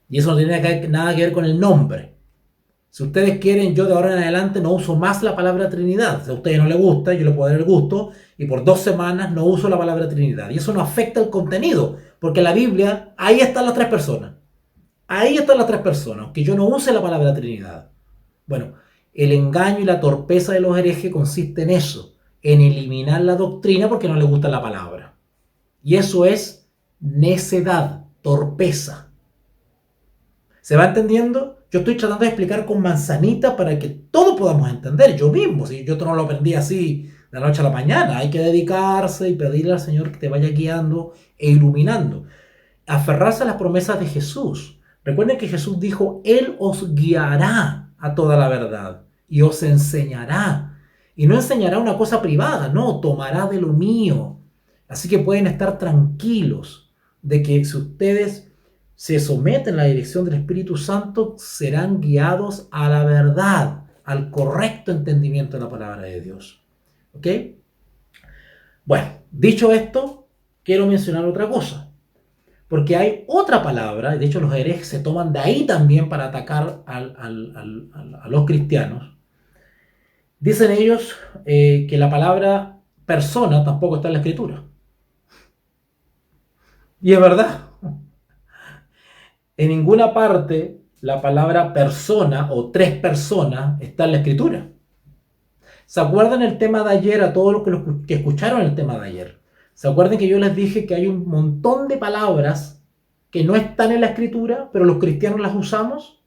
Y eso no tiene nada que ver con el nombre. Si ustedes quieren, yo de ahora en adelante no uso más la palabra Trinidad. Si a ustedes no les gusta, yo les puedo dar el gusto y por 2 semanas no uso la palabra Trinidad. Y eso no afecta el contenido, porque la Biblia, ahí están las 3 personas. Ahí están las 3 personas, aunque yo no use la palabra Trinidad. Bueno, el engaño y la torpeza de los herejes consiste en eso, en eliminar la doctrina porque no les gusta la palabra. Y eso es necedad, torpeza. ¿Se va entendiendo? Yo estoy tratando de explicar con manzanita para que todos podamos entender. Yo mismo, si yo no lo aprendí así de la noche a la mañana, hay que dedicarse y pedirle al Señor que te vaya guiando e iluminando. Aferrarse a las promesas de Jesús. Recuerden que Jesús dijo, Él os guiará a toda la verdad y os enseñará. Y no enseñará una cosa privada, no, tomará de lo mío. Así que pueden estar tranquilos de que si ustedes se someten a la dirección del Espíritu Santo, serán guiados a la verdad, al correcto entendimiento de la palabra de Dios. ¿Ok? Bueno, dicho esto, quiero mencionar otra cosa. Porque hay otra palabra, y de hecho los herejes se toman de ahí también para atacar a los cristianos. Dicen ellos que la palabra persona tampoco está en la escritura. Y es verdad. En ninguna parte la palabra persona o 3 personas está en la escritura. ¿Se acuerdan el tema de ayer a todos los que escucharon el tema de ayer? ¿Se acuerdan que yo les dije que hay un montón de palabras que no están en la escritura, pero los cristianos las usamos?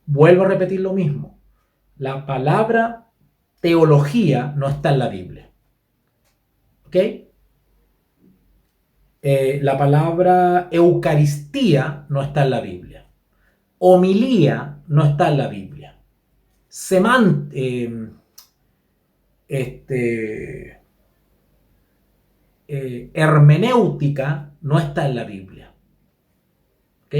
Vuelvo a repetir lo mismo. La palabra teología no está en la Biblia. ¿Ok? La palabra Eucaristía no está en la Biblia. Homilía no está en la Biblia. Hermenéutica no está en la Biblia. ¿Ok?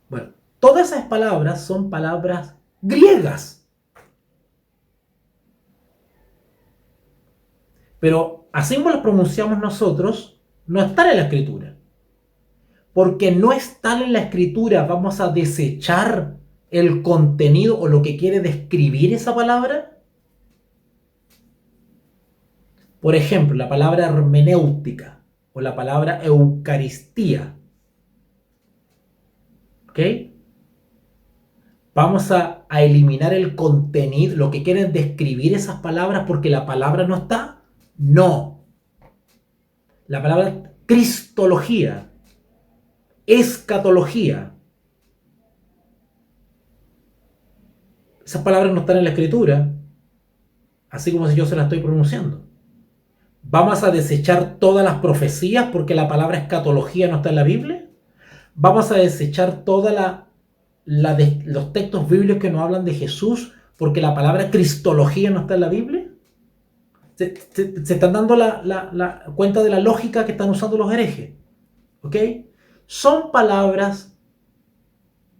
Bueno, todas esas palabras son palabras griegas. Pero así como las pronunciamos nosotros, no están en la escritura. Porque no están en la escritura, vamos a desechar el contenido o lo que quiere describir esa palabra. Por ejemplo, la palabra hermenéutica o la palabra Eucaristía. ¿Ok? Vamos a eliminar el contenido, lo que quieren describir esas palabras porque la palabra no está. No. La palabra cristología, escatología, esas palabras no están en la escritura, así como si yo se las estoy pronunciando. ¿Vamos a desechar todas las profecías porque la palabra escatología no está en la Biblia? ¿Vamos a desechar los textos bíblicos que nos hablan de Jesús porque la palabra cristología no está en la Biblia? Se están dando la cuenta de la lógica que están usando los herejes. ¿Ok? Son palabras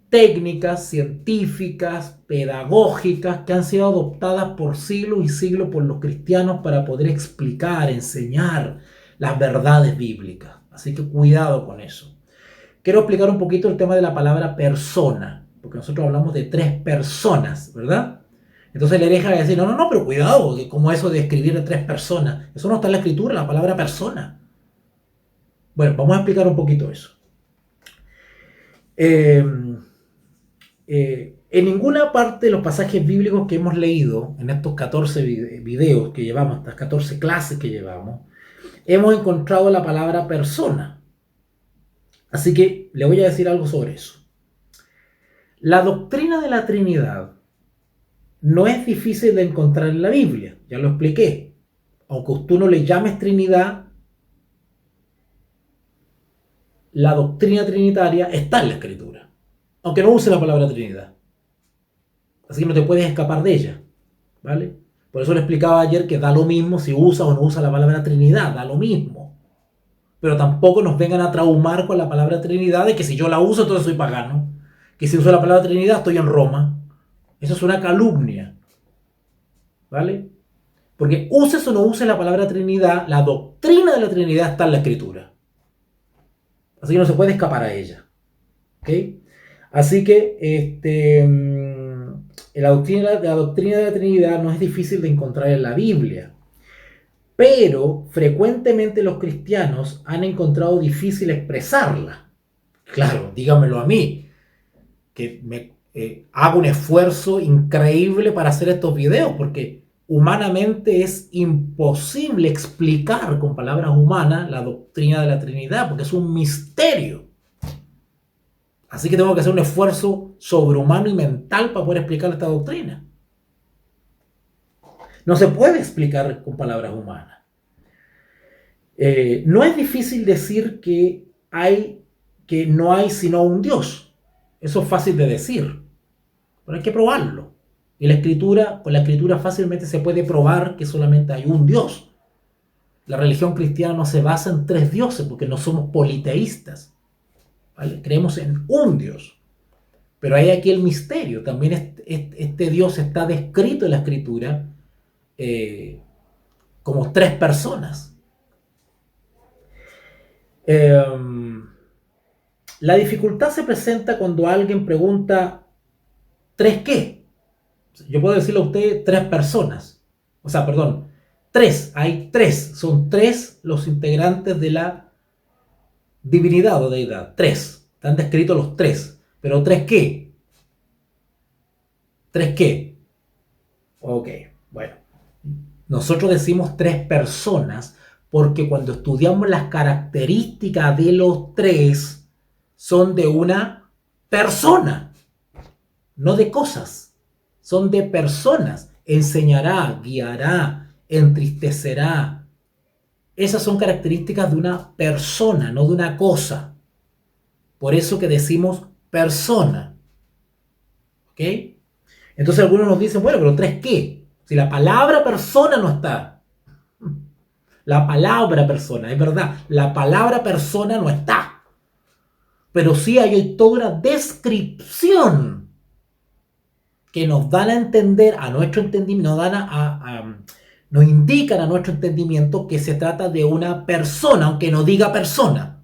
técnicas, científicas, pedagógicas, que han sido adoptadas por siglos y siglos por los cristianos para poder explicar, enseñar las verdades bíblicas. Así que cuidado con eso. Quiero explicar un poquito el tema de la palabra persona, porque nosotros hablamos de 3 personas, ¿verdad? Entonces el hereje va a decir, no, no, no, pero cuidado, como eso de escribir de 3 personas. Eso no está en la escritura, la palabra persona. Bueno, vamos a explicar un poquito eso. En ninguna parte de los pasajes bíblicos que hemos leído, en estos 14 videos que llevamos, estas 14 clases que llevamos, hemos encontrado la palabra persona. Así que le voy a decir algo sobre eso. La doctrina de la Trinidad no es difícil de encontrar en la Biblia, ya lo expliqué. Aunque tú no le llames Trinidad, la doctrina trinitaria está en la Escritura, aunque no use la palabra Trinidad. Así que no te puedes escapar de ella, ¿vale? Por eso le explicaba ayer que da lo mismo si usa o no usa la palabra Trinidad, da lo mismo. Pero tampoco nos vengan a traumar con la palabra Trinidad de que si yo la uso entonces soy pagano, que si uso la palabra Trinidad estoy en Roma. Eso es una calumnia, ¿vale? Porque uses o no uses la palabra Trinidad, la doctrina de la Trinidad está en la Escritura. Así que no se puede escapar a ella. ¿Ok? Así que la doctrina de la Trinidad no es difícil de encontrar en la Biblia. Pero frecuentemente los cristianos han encontrado difícil expresarla. Claro, dígamelo a mí, que hago un esfuerzo increíble para hacer estos videos, porque humanamente es imposible explicar con palabras humanas la doctrina de la Trinidad, porque es un misterio. Así que tengo que hacer un esfuerzo sobrehumano y mental para poder explicar esta doctrina. No se puede explicar con palabras humanas. No es difícil decir que no hay sino un Dios. Eso es fácil de decir, pero hay que probarlo. Y con la escritura fácilmente se puede probar que solamente hay un Dios. La religión cristiana no se basa en 3 dioses porque no somos politeístas, ¿vale? Creemos en un Dios. Pero hay aquí el misterio. También este Dios está descrito en la escritura como 3 personas. La dificultad se presenta cuando alguien pregunta ¿3 qué? Yo puedo decirle a usted 3 personas. O sea, perdón, 3. Hay 3. Son 3 los integrantes de la divinidad o deidad. 3. Están descritos los 3. Pero 3 qué? 3 qué? Ok, bueno. Nosotros decimos 3 personas porque cuando estudiamos las características de los 3 son de una persona, no de cosas. Son de personas. Enseñará, guiará, entristecerá. Esas son características de una persona, no de una cosa. Por eso que decimos persona. ¿Ok? Entonces algunos nos dicen, bueno, pero 3 qué? Si la palabra persona no está. La palabra persona, es verdad, la palabra persona no está. Pero sí hay toda una descripción que nos dan a entender, a nuestro entendimiento, nos indican a nuestro entendimiento que se trata de una persona, aunque no diga persona.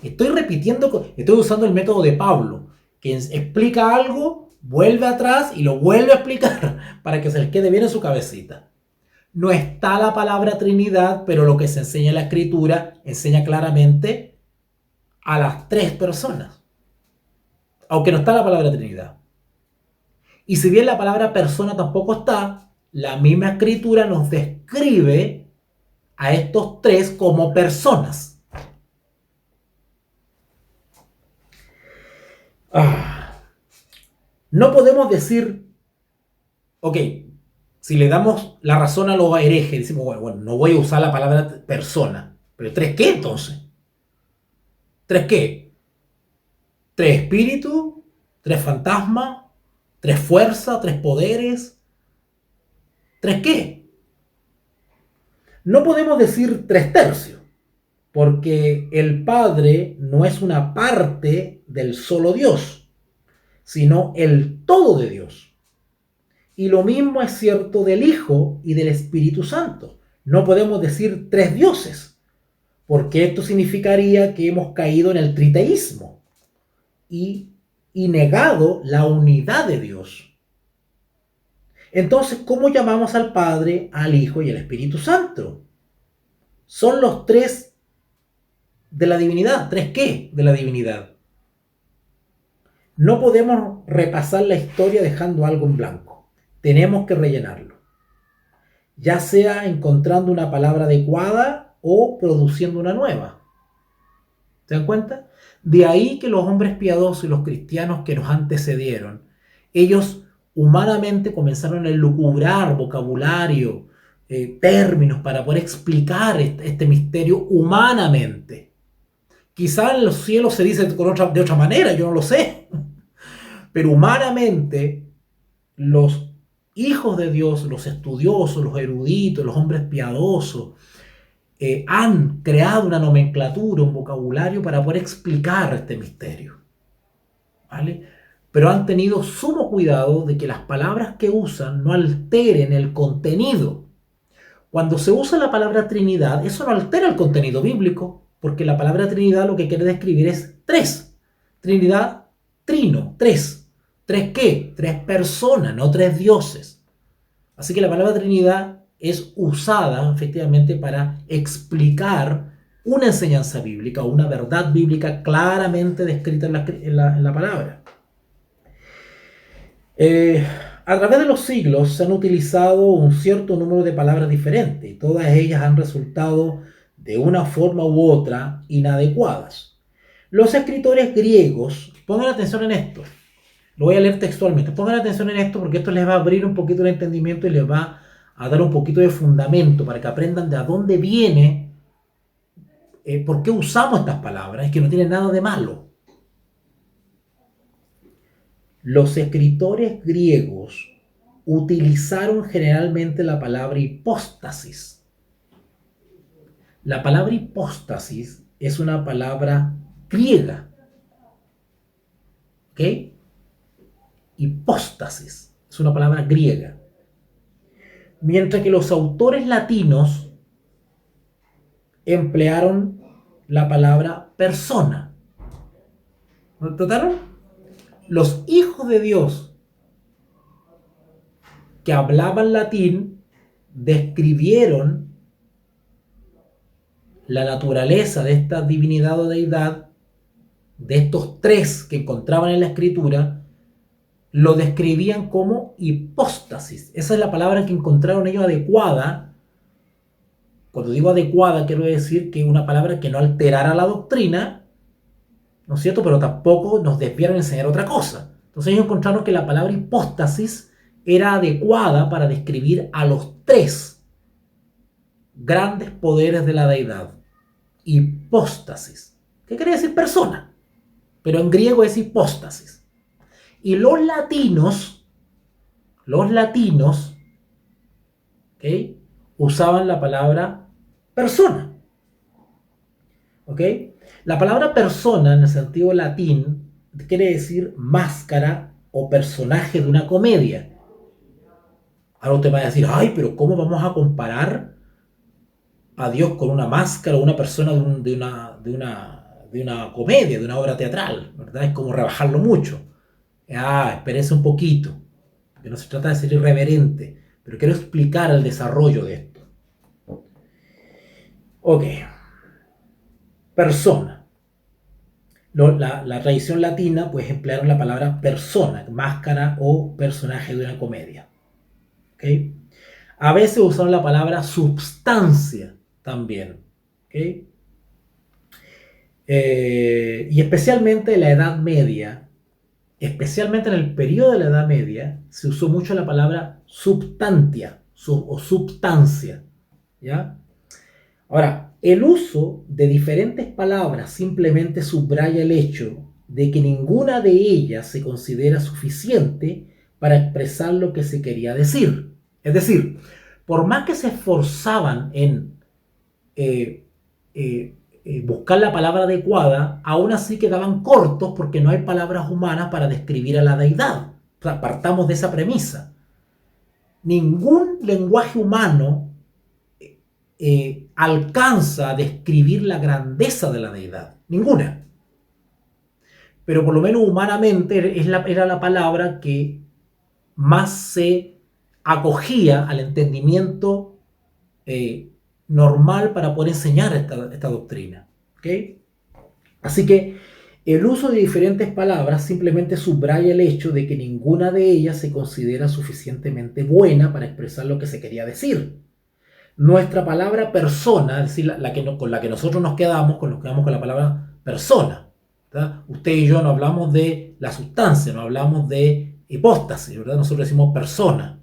Estoy usando el método de Pablo, que explica algo, vuelve atrás y lo vuelve a explicar para que se les quede bien en su cabecita. No está la palabra Trinidad, pero lo que se enseña en la Escritura enseña claramente a las 3 personas, aunque no está la palabra Trinidad. Y si bien la palabra persona tampoco está, la misma Escritura nos describe a estos 3 como personas. No podemos decir, ok, Si le damos la razón a los herejes, decimos, bueno, no voy a usar la palabra persona. ¿Pero tres qué entonces? ¿Tres qué? ¿Tres espíritus? ¿Tres fantasmas? ¿Tres fuerzas? ¿Tres poderes? ¿Tres qué? No podemos decir tres tercios, porque el Padre no es una parte del solo Dios, sino el todo de Dios. Y lo mismo es cierto del Hijo y del Espíritu Santo. No podemos decir tres dioses, porque esto significaría que hemos caído en el triteísmo y negado la unidad de Dios. Entonces, ¿cómo llamamos al Padre, al Hijo y al Espíritu Santo? Son los tres de la divinidad. ¿Tres qué de la divinidad? No podemos repasar la historia dejando algo en blanco. Tenemos que rellenarlo, ya sea encontrando una palabra adecuada o produciendo una nueva. ¿Se dan cuenta? De ahí que los hombres piadosos y los cristianos que nos antecedieron, ellos humanamente comenzaron a elucubrar vocabulario, términos para poder explicar este misterio humanamente. Quizá en los cielos se dice de otra manera, yo no lo sé, pero humanamente los hijos de Dios, los estudiosos, los eruditos, los hombres piadosos, han creado una nomenclatura, un vocabulario para poder explicar este misterio, ¿vale? Pero han tenido sumo cuidado de que las palabras que usan no alteren el contenido. Cuando se usa la palabra Trinidad, eso no altera el contenido bíblico, porque la palabra Trinidad lo que quiere describir es tres. Trinidad, trino, tres. ¿Tres qué? Tres personas, no tres dioses. Así que la palabra Trinidad es usada efectivamente para explicar una enseñanza bíblica o una verdad bíblica claramente descrita en la palabra. A través de los siglos se han utilizado un cierto número de palabras diferentes y todas ellas han resultado de una forma u otra inadecuadas. Los escritores griegos, pongan atención en esto, lo voy a leer textualmente, pongan atención en esto porque esto les va a abrir un poquito el entendimiento y les va a dar un poquito de fundamento para que aprendan de a dónde viene, por qué usamos estas palabras, es que no tiene nada de malo. Los escritores griegos utilizaron generalmente la palabra hipóstasis. La palabra hipóstasis es una palabra griega. ¿Ok? Hipóstasis es una palabra griega. Mientras que los autores latinos emplearon la palabra persona. ¿No trataron? Los hijos de Dios que hablaban latín describieron la naturaleza de esta divinidad o deidad, de estos tres que encontraban en la escritura, lo describían como hipóstasis. Esa es la palabra que encontraron ellos adecuada. Cuando digo adecuada, quiero decir que una palabra que no alterara la doctrina, ¿no es cierto? Pero tampoco nos desviaron a enseñar otra cosa. Entonces ellos encontraron que la palabra hipóstasis era adecuada para describir a los tres grandes poderes de la deidad. Hipóstasis. ¿Qué quiere decir persona? Pero en griego es hipóstasis. Y los latinos, ¿okay?, usaban la palabra persona. ¿Ok? La palabra persona en el sentido latín quiere decir máscara o personaje de una comedia. Ahora usted va a decir, ay, pero ¿cómo vamos a comparar a Dios con una máscara o una persona de una comedia, de una obra teatral? ¿Verdad? Es como rebajarlo mucho. Espérese un poquito, que no se trata de ser irreverente, pero quiero explicar el desarrollo de esto. Ok. Persona. La tradición latina pues emplearon la palabra persona, máscara o personaje de una comedia. ¿Okay? A veces usaron la palabra substancia también. ¿Okay? Y especialmente en la Edad Media, especialmente en el periodo de la Edad Media, se usó mucho la palabra substantia o substancia, ¿ya? Ahora, el uso de diferentes palabras simplemente subraya el hecho de que ninguna de ellas se considera suficiente para expresar lo que se quería decir. Es decir, por más que se esforzaban en eh, buscar la palabra adecuada, aún así quedaban cortos porque no hay palabras humanas para describir a la deidad. O sea, partamos de esa premisa. Ningún lenguaje humano alcanza a describir la grandeza de la deidad. Ninguna. Pero por lo menos humanamente era la palabra que más se acogía al entendimiento normal para poder enseñar esta doctrina. ¿Okay? Así que el uso de diferentes palabras simplemente subraya el hecho de que ninguna de ellas se considera suficientemente buena para expresar lo que se quería decir. Nuestra palabra persona, es decir, con la que nosotros nos quedamos con la palabra persona. ¿Verdad? Usted y yo no hablamos de la sustancia, no hablamos de hipóstasis, ¿verdad? Nosotros decimos persona,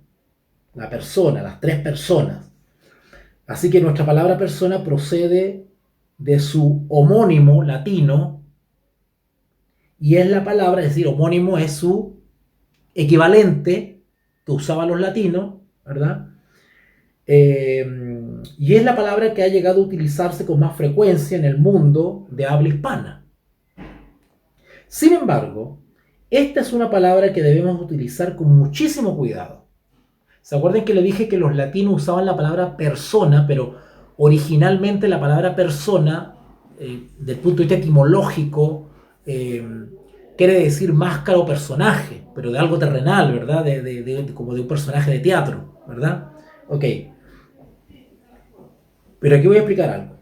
la persona, las tres personas. Así que nuestra palabra persona procede de su homónimo latino y es la palabra, es decir, homónimo es su equivalente que usaban los latinos, ¿verdad? Y es la palabra que ha llegado a utilizarse con más frecuencia en el mundo de habla hispana. Sin embargo, esta es una palabra que debemos utilizar con muchísimo cuidado. ¿Se acuerdan que le dije que los latinos usaban la palabra persona, pero originalmente la palabra persona, del punto de vista etimológico, quiere decir máscara o personaje, pero de algo terrenal, ¿verdad? Como de un personaje de teatro, ¿verdad? Ok. Pero aquí voy a explicar algo.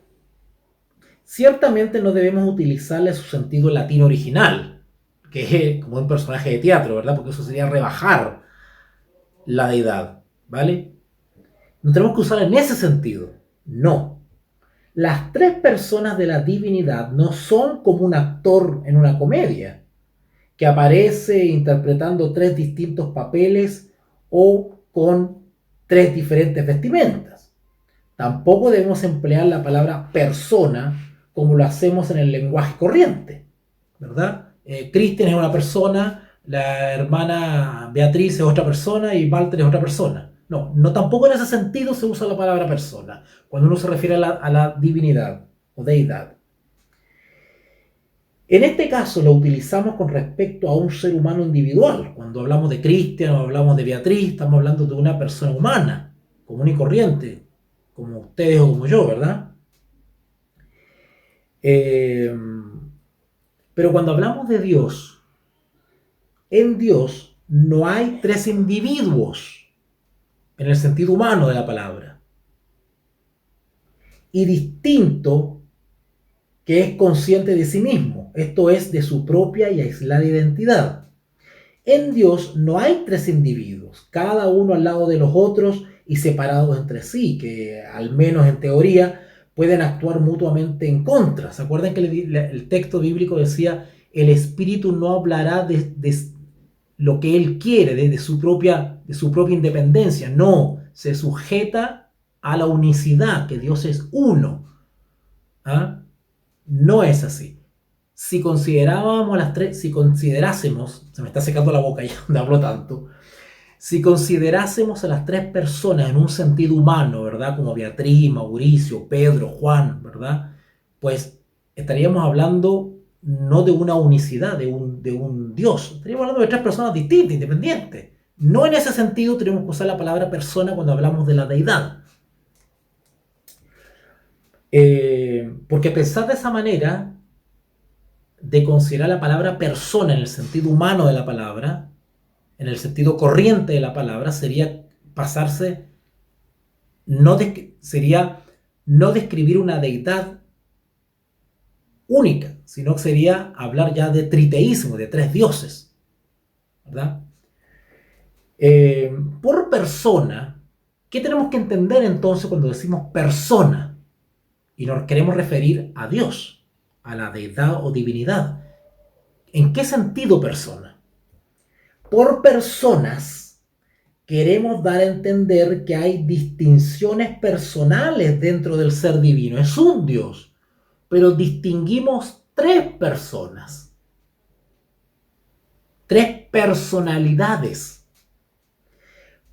Ciertamente no debemos utilizarle su sentido latino original, que es como un personaje de teatro, ¿verdad? Porque eso sería rebajar la deidad, ¿vale? No tenemos que usar en ese sentido. No. Las tres personas de la divinidad no son como un actor en una comedia, que aparece interpretando tres distintos papeles o con tres diferentes vestimentas. Tampoco debemos emplear la palabra persona como lo hacemos en el lenguaje corriente, ¿verdad? Cristian es una persona, la hermana Beatriz es otra persona y Walter es otra persona. No, tampoco en ese sentido se usa la palabra persona, cuando uno se refiere a la divinidad o deidad. En este caso lo utilizamos con respecto a un ser humano individual. Cuando hablamos de Cristian o hablamos de Beatriz, estamos hablando de una persona humana, común y corriente, como ustedes o como yo, ¿verdad? Pero cuando hablamos de Dios, en Dios no hay tres individuos en el sentido humano de la palabra. Y distinto que es consciente de sí mismo, esto es de su propia y aislada identidad. En Dios no hay tres individuos, cada uno al lado de los otros y separados entre sí, que al menos en teoría pueden actuar mutuamente en contra. ¿Se acuerdan que el texto bíblico decía, el Espíritu no hablará de lo que Él quiere, de su propia independencia? No, se sujeta a la unicidad, que Dios es uno. ¿Ah? No es así. Si considerásemos, se me está secando la boca ya, no hablo tanto, si considerásemos a las tres personas en un sentido humano, ¿verdad? Como Beatriz, Mauricio, Pedro, Juan, ¿verdad? Pues estaríamos hablando no de una unicidad, de un Dios. Estaríamos hablando de tres personas distintas, independientes. No en ese sentido tenemos que usar la palabra persona cuando hablamos de la deidad. Porque pensar de esa manera, de considerar la palabra persona en el sentido humano de la palabra, en el sentido corriente de la palabra, sería pasarse, sería no describir una deidad única, sino que sería hablar ya de triteísmo, de tres dioses, ¿verdad? Por persona, ¿qué tenemos que entender entonces cuando decimos persona? Y nos queremos referir a Dios, a la deidad o divinidad. ¿En qué sentido persona? Por personas queremos dar a entender que hay distinciones personales dentro del ser divino. Es un Dios, pero distinguimos tres personas, tres personalidades.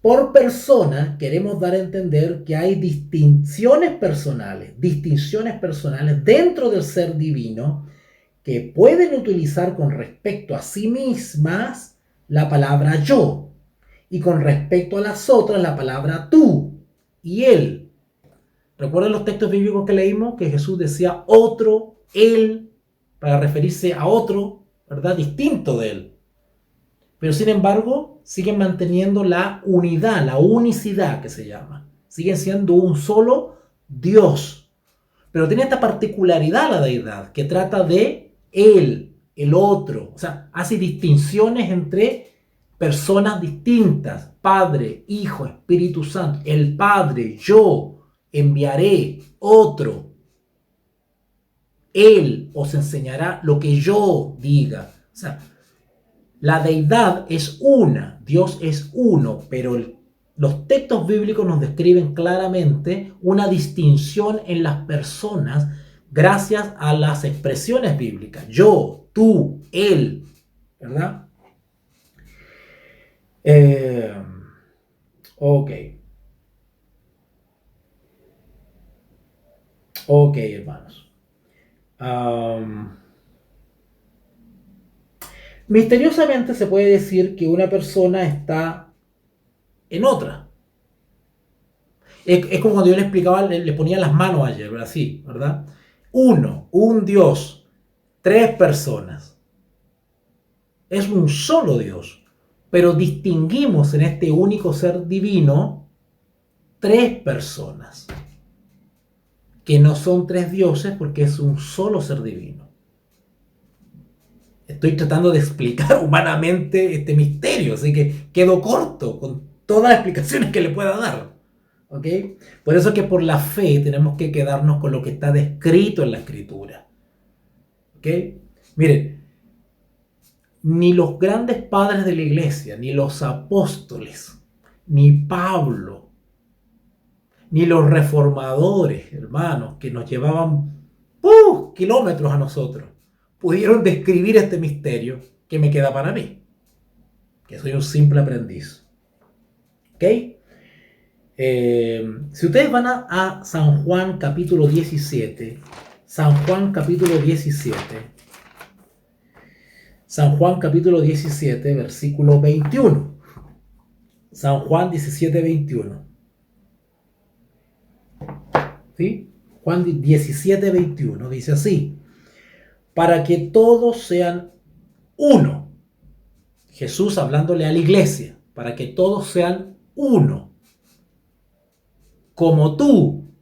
Por persona queremos dar a entender que hay distinciones personales dentro del ser divino que pueden utilizar con respecto a sí mismas la palabra yo y con respecto a las otras la palabra tú y él. ¿Recuerdan los textos bíblicos que leímos? Que Jesús decía otro, él, para referirse a otro, ¿verdad? Distinto de él. Pero sin embargo, siguen manteniendo la unidad, la unicidad que se llama. Siguen siendo un solo Dios. Pero tiene esta particularidad la deidad, que trata de él, el otro. O sea, hace distinciones entre personas distintas. Padre, Hijo, Espíritu Santo. El Padre, yo, enviaré, otro. Él os enseñará lo que yo diga. O sea, la deidad es una, Dios es uno, pero los textos bíblicos nos describen claramente una distinción en las personas gracias a las expresiones bíblicas. Yo, tú, él, ¿verdad? Eh, ok. Ok, hermanos. Misteriosamente se puede decir que una persona está en otra. Es como cuando yo le explicaba, le ponía las manos ayer, ¿verdad? Así, ¿verdad? Uno, un Dios, tres personas. Es un solo Dios. Pero distinguimos en este único ser divino tres personas. Que no son tres dioses porque es un solo ser divino. Estoy tratando de explicar humanamente este misterio, así que quedo corto con todas las explicaciones que le pueda dar. ¿Ok? Por eso es que por la fe tenemos que quedarnos con lo que está descrito en la Escritura. ¿Ok? Miren, ni los grandes padres de la iglesia, ni los apóstoles, ni Pablo, ni los reformadores, hermanos, que nos llevaban kilómetros a nosotros, pudieron describir este misterio que me queda para mí, que soy un simple aprendiz. ¿Ok? Si ustedes van a San Juan capítulo 17, San Juan capítulo 17, San Juan capítulo 17, versículo 21. San Juan 17, 21. ¿Sí? Juan 17, 21 dice así: para que todos sean uno. Jesús hablándole a la iglesia, para que todos sean uno. Como tú.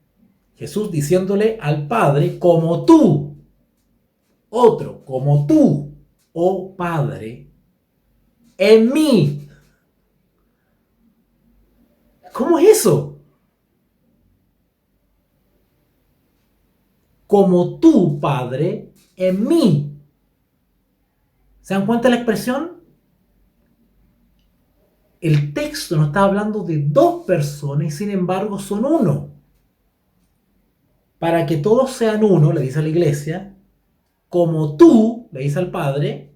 Jesús diciéndole al Padre, como tú. Otro, como tú, oh Padre, en mí. ¿Cómo es eso? Como tú, Padre, en mí. ¿Se dan cuenta de la expresión? El texto nos está hablando de dos personas y sin embargo son uno. Para que todos sean uno, le dice a la iglesia, como tú, le dice al Padre,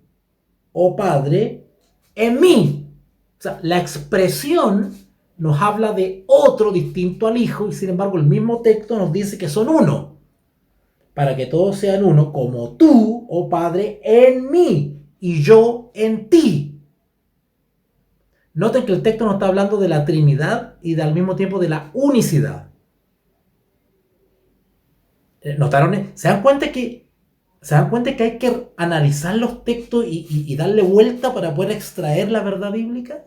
oh Padre, en mí. O sea, la expresión nos habla de otro distinto al Hijo y sin embargo el mismo texto nos dice que son uno. Para que todos sean uno, como tú, oh Padre, en mí y yo en ti. Noten que el texto nos está hablando de la Trinidad y al mismo tiempo de la unicidad. ¿Notaron? ¿Se dan cuenta que hay que analizar los textos y darle vuelta para poder extraer la verdad bíblica?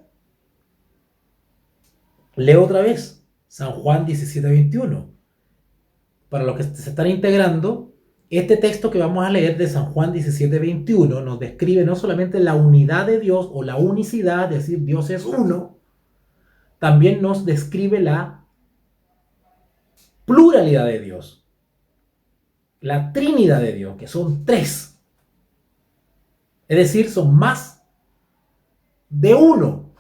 Leo otra vez, San Juan 17, 21. Para los que se están integrando, este texto que vamos a leer de San Juan 17, 21 nos describe no solamente la unidad de Dios o la unicidad, es decir, Dios es uno, también nos describe la pluralidad de Dios, la Trinidad de Dios, que son tres. Es decir, son más de uno.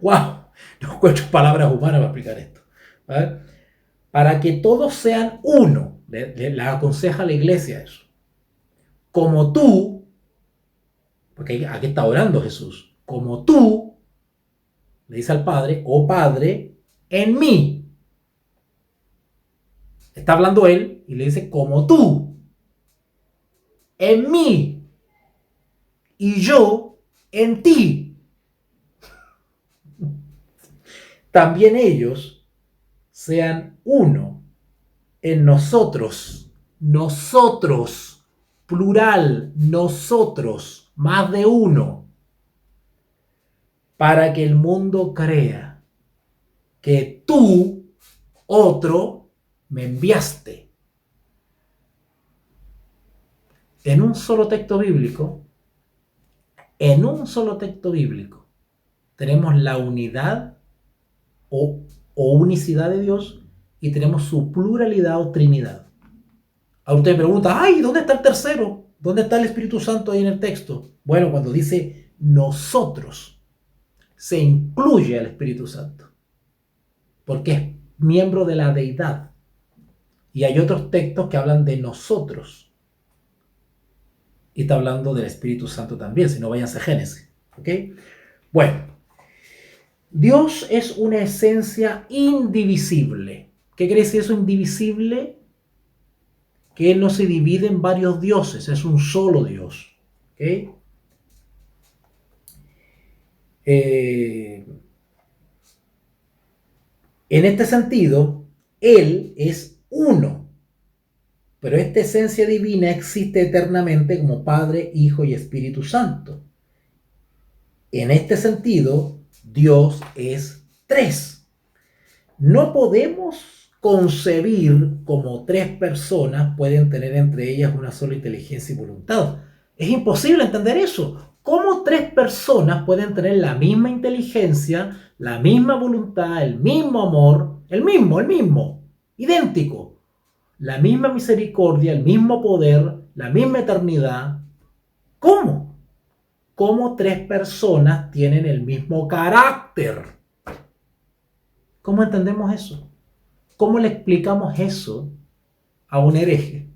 ¡Wow! No encuentro palabras humanas para explicar esto. ¿Vale? Para que todos sean uno. Le aconseja a la iglesia eso. Como tú, porque aquí está orando Jesús, como tú, le dice al Padre, oh Padre, en mí. Está hablando él y le dice, como tú, en mí, y yo en ti. También ellos sean uno en nosotros. Nosotros, plural, nosotros, más de uno. Para que el mundo crea que tú, otro, me enviaste. En un solo texto bíblico, tenemos la unidad o unicidad de Dios y tenemos su pluralidad o trinidad. A usted pregunta, ay, ¿dónde está el tercero? ¿Dónde está el Espíritu Santo ahí en el texto? Bueno, cuando dice nosotros, se incluye al Espíritu Santo, porque es miembro de la deidad. Y hay otros textos que hablan de nosotros. Y está hablando del Espíritu Santo también, si no váyanse a Génesis. ¿Ok? Bueno, Dios es una esencia indivisible. ¿Qué quiere decir eso, indivisible? Que Él no se divide en varios dioses, es un solo Dios. ¿Ok? En este sentido, Él es uno, pero esta esencia divina existe eternamente como Padre, Hijo y Espíritu Santo. En este sentido, Dios es tres. No podemos concebir cómo tres personas pueden tener entre ellas una sola inteligencia y voluntad. Es imposible entender eso. ¿Cómo tres personas pueden tener la misma inteligencia, la misma voluntad, el mismo amor, el mismo, idéntico, la misma misericordia, el mismo poder, la misma eternidad? ¿Cómo? ¿Cómo tres personas tienen el mismo carácter? ¿Cómo entendemos eso? ¿Cómo le explicamos eso a un hereje?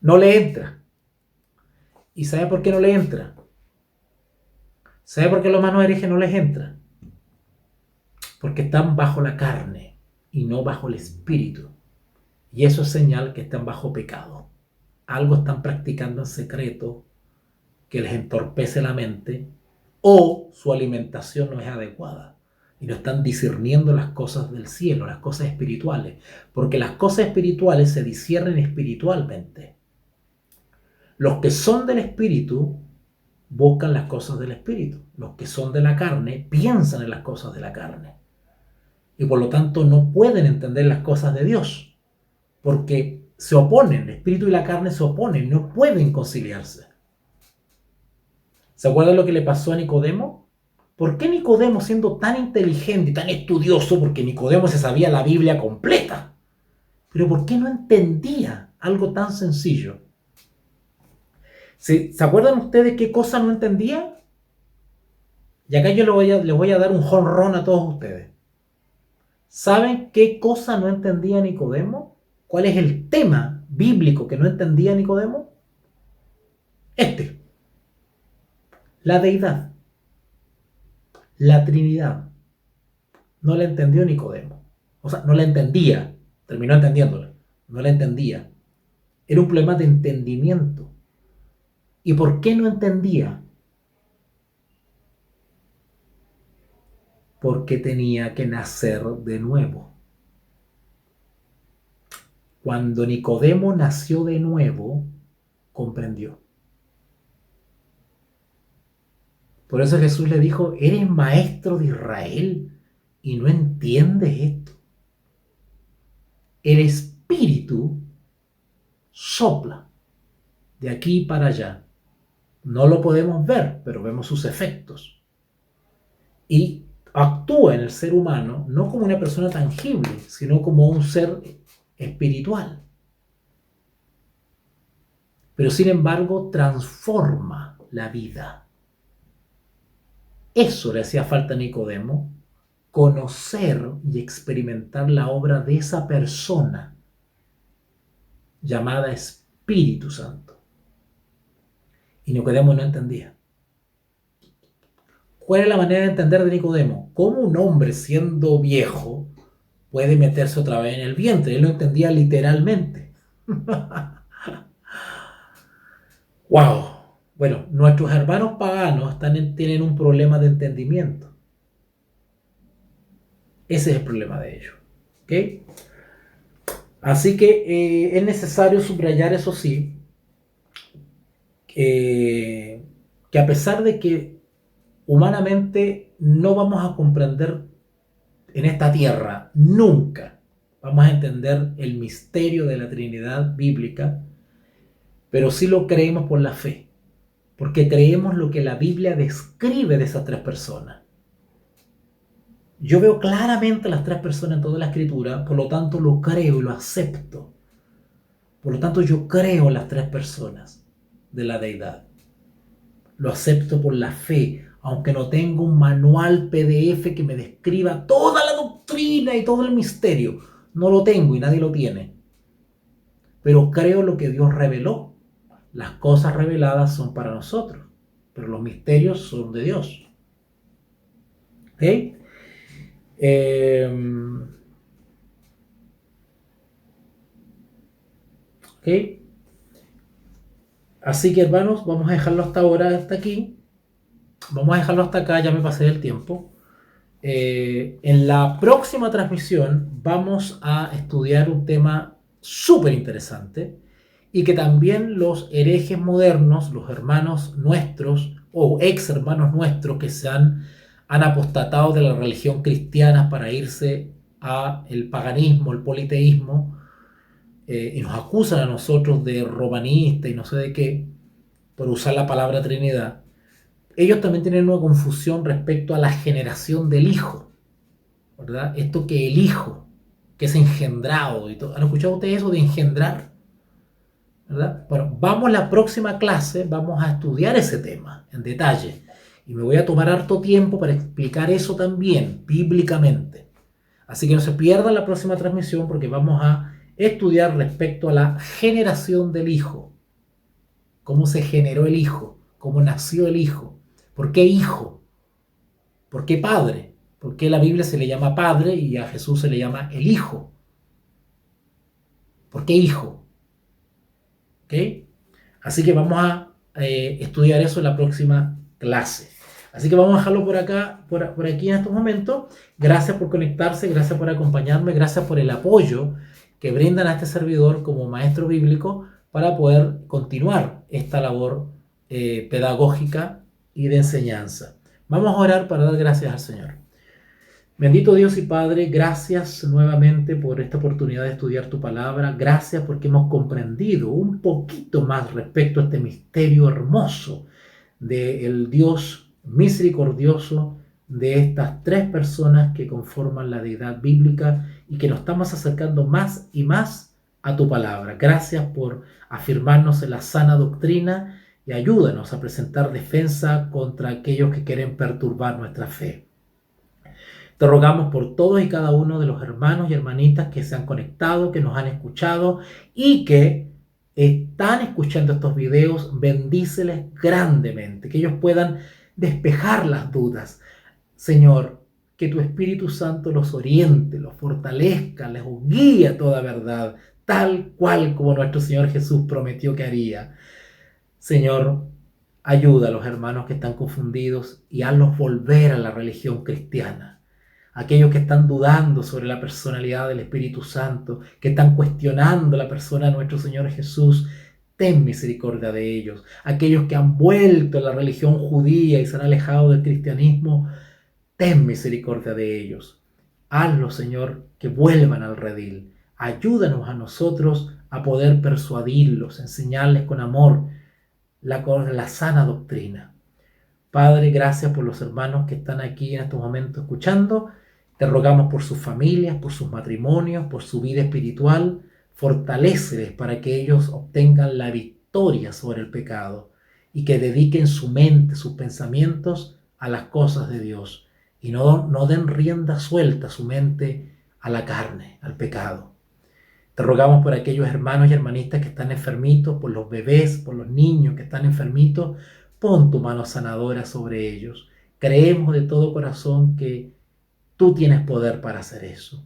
No le entra. ¿Y sabe por qué no le entra? ¿Sabe por qué a los hermanos herejes no les entra? Porque están bajo la carne y no bajo el espíritu. Y eso es señal que están bajo pecado. Algo están practicando en secreto que les entorpece la mente, o su alimentación no es adecuada y no están discerniendo las cosas del cielo, las cosas espirituales, porque las cosas espirituales se disciernen espiritualmente. Los que son del espíritu buscan las cosas del espíritu, los que son de la carne piensan en las cosas de la carne y por lo tanto no pueden entender las cosas de Dios, porque se oponen, el espíritu y la carne se oponen, no pueden conciliarse. ¿Se acuerdan lo que le pasó a Nicodemo? ¿Por qué Nicodemo, siendo tan inteligente y tan estudioso, porque Nicodemo se sabía la Biblia completa, pero por qué no entendía algo tan sencillo? ¿Se acuerdan ustedes qué cosa no entendía? Y acá yo les voy a dar un jonrón a todos ustedes. ¿Saben qué cosa no entendía Nicodemo? ¿Cuál es el tema bíblico que no entendía Nicodemo? La deidad, la Trinidad. No la entendió Nicodemo. O sea, no la entendía. Terminó entendiéndola. No la entendía. Era un problema de entendimiento. ¿Y por qué no entendía? Porque tenía que nacer de nuevo. Cuando Nicodemo nació de nuevo, comprendió. Por eso Jesús le dijo, ¿eres maestro de Israel y no entiendes esto? El Espíritu sopla de aquí para allá. No lo podemos ver, pero vemos sus efectos. Y actúa en el ser humano no como una persona tangible, sino como un ser espiritual. Pero sin embargo transforma la vida. Eso le hacía falta a Nicodemo, conocer y experimentar la obra de esa persona llamada Espíritu Santo. Y Nicodemo no entendía. ¿Cuál es la manera de entender de Nicodemo? ¿Cómo un hombre siendo viejo puede meterse otra vez en el vientre? Él lo entendía literalmente. ¡Wow! Bueno, nuestros hermanos paganos tienen un problema de entendimiento. Ese es el problema de ellos. ¿Ok? Así que es necesario subrayar, eso sí, que a pesar de que humanamente no vamos a comprender en esta tierra, nunca vamos a entender el misterio de la Trinidad bíblica, pero sí lo creemos por la fe, porque creemos lo que la Biblia describe de esas tres personas. Yo veo claramente las tres personas en toda la Escritura, por lo tanto lo creo y lo acepto. Por lo tanto yo creo en las tres personas de la deidad. Lo acepto por la fe, aunque no tengo un manual PDF que me describa toda la doctrina y todo el misterio. No lo tengo y nadie lo tiene. Pero creo lo que Dios reveló. Las cosas reveladas son para nosotros, pero los misterios son de Dios. ¿Ok? ¿Ok? Así que hermanos, vamos a dejarlo hasta ahora, hasta aquí. Vamos a dejarlo hasta acá, ya me pasé del tiempo. En la próxima transmisión vamos a estudiar un tema súper interesante y que también los herejes modernos, los hermanos nuestros o ex hermanos nuestros que han apostatado de la religión cristiana para irse a el paganismo, el politeísmo, y nos acusan a nosotros de romanistas y no sé de qué, por usar la palabra Trinidad. Ellos también tienen una confusión respecto a la generación del Hijo, ¿verdad? Esto que el Hijo, que es engendrado y todo. ¿Han escuchado ustedes eso de engendrar? ¿Verdad? Bueno, vamos la próxima clase, vamos a estudiar ese tema en detalle. Y me voy a tomar harto tiempo para explicar eso también, bíblicamente. Así que no se pierdan la próxima transmisión porque vamos a estudiar respecto a la generación del Hijo. Cómo se generó el Hijo, cómo nació el Hijo. ¿Por qué Hijo? ¿Por qué Padre? ¿Por qué la Biblia se le llama Padre y a Jesús se le llama el Hijo? ¿Por qué Hijo? ¿Ok? Así que vamos a estudiar eso en la próxima clase. Así que vamos a dejarlo por acá, por aquí en estos momentos. Gracias por conectarse, gracias por acompañarme, gracias por el apoyo que brindan a este servidor como maestro bíblico para poder continuar esta labor pedagógica y de enseñanza. Vamos a orar para dar gracias al Señor. Bendito Dios y Padre, gracias nuevamente por esta oportunidad de estudiar tu palabra. Gracias porque hemos comprendido un poquito más respecto a este misterio hermoso del Dios misericordioso de estas tres personas que conforman la deidad bíblica y que nos estamos acercando más y más a tu palabra. Gracias por afirmarnos en la sana doctrina y ayúdanos a presentar defensa contra aquellos que quieren perturbar nuestra fe. Te rogamos por todos y cada uno de los hermanos y hermanitas que se han conectado, que nos han escuchado y que están escuchando estos videos. Bendíceles grandemente, que ellos puedan despejar las dudas. Señor, que tu Espíritu Santo los oriente, los fortalezca, les guíe a toda verdad, tal cual como nuestro Señor Jesús prometió que haría. Señor, ayuda a los hermanos que están confundidos y hazlos volver a la religión cristiana. Aquellos que están dudando sobre la personalidad del Espíritu Santo, que están cuestionando la persona de nuestro Señor Jesús, ten misericordia de ellos. Aquellos que han vuelto a la religión judía y se han alejado del cristianismo, ten misericordia de ellos. Hazlo, Señor, que vuelvan al redil. Ayúdanos a nosotros a poder persuadirlos, enseñarles con amor la sana doctrina. Padre, gracias por los hermanos que están aquí en estos momentos escuchando. Te rogamos por sus familias, por sus matrimonios, por su vida espiritual. Fortaléceles para que ellos obtengan la victoria sobre el pecado y que dediquen su mente, sus pensamientos a las cosas de Dios y no den rienda suelta a su mente a la carne, al pecado. Te rogamos por aquellos hermanos y hermanitas que están enfermitos, por los bebés, por los niños que están enfermitos. Pon tu mano sanadora sobre ellos. Creemos de todo corazón que tú tienes poder para hacer eso.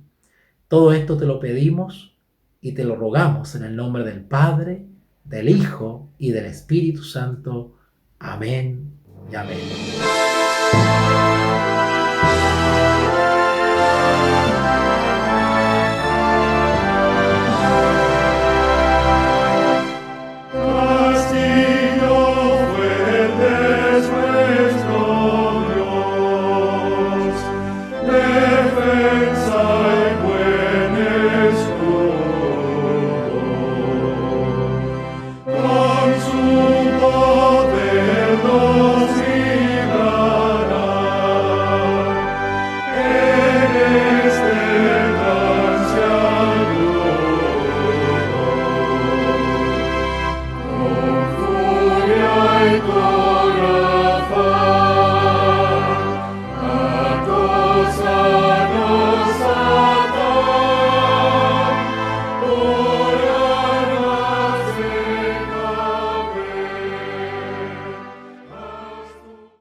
Todo esto te lo pedimos y te lo rogamos en el nombre del Padre, del Hijo y del Espíritu Santo. Amén y amén.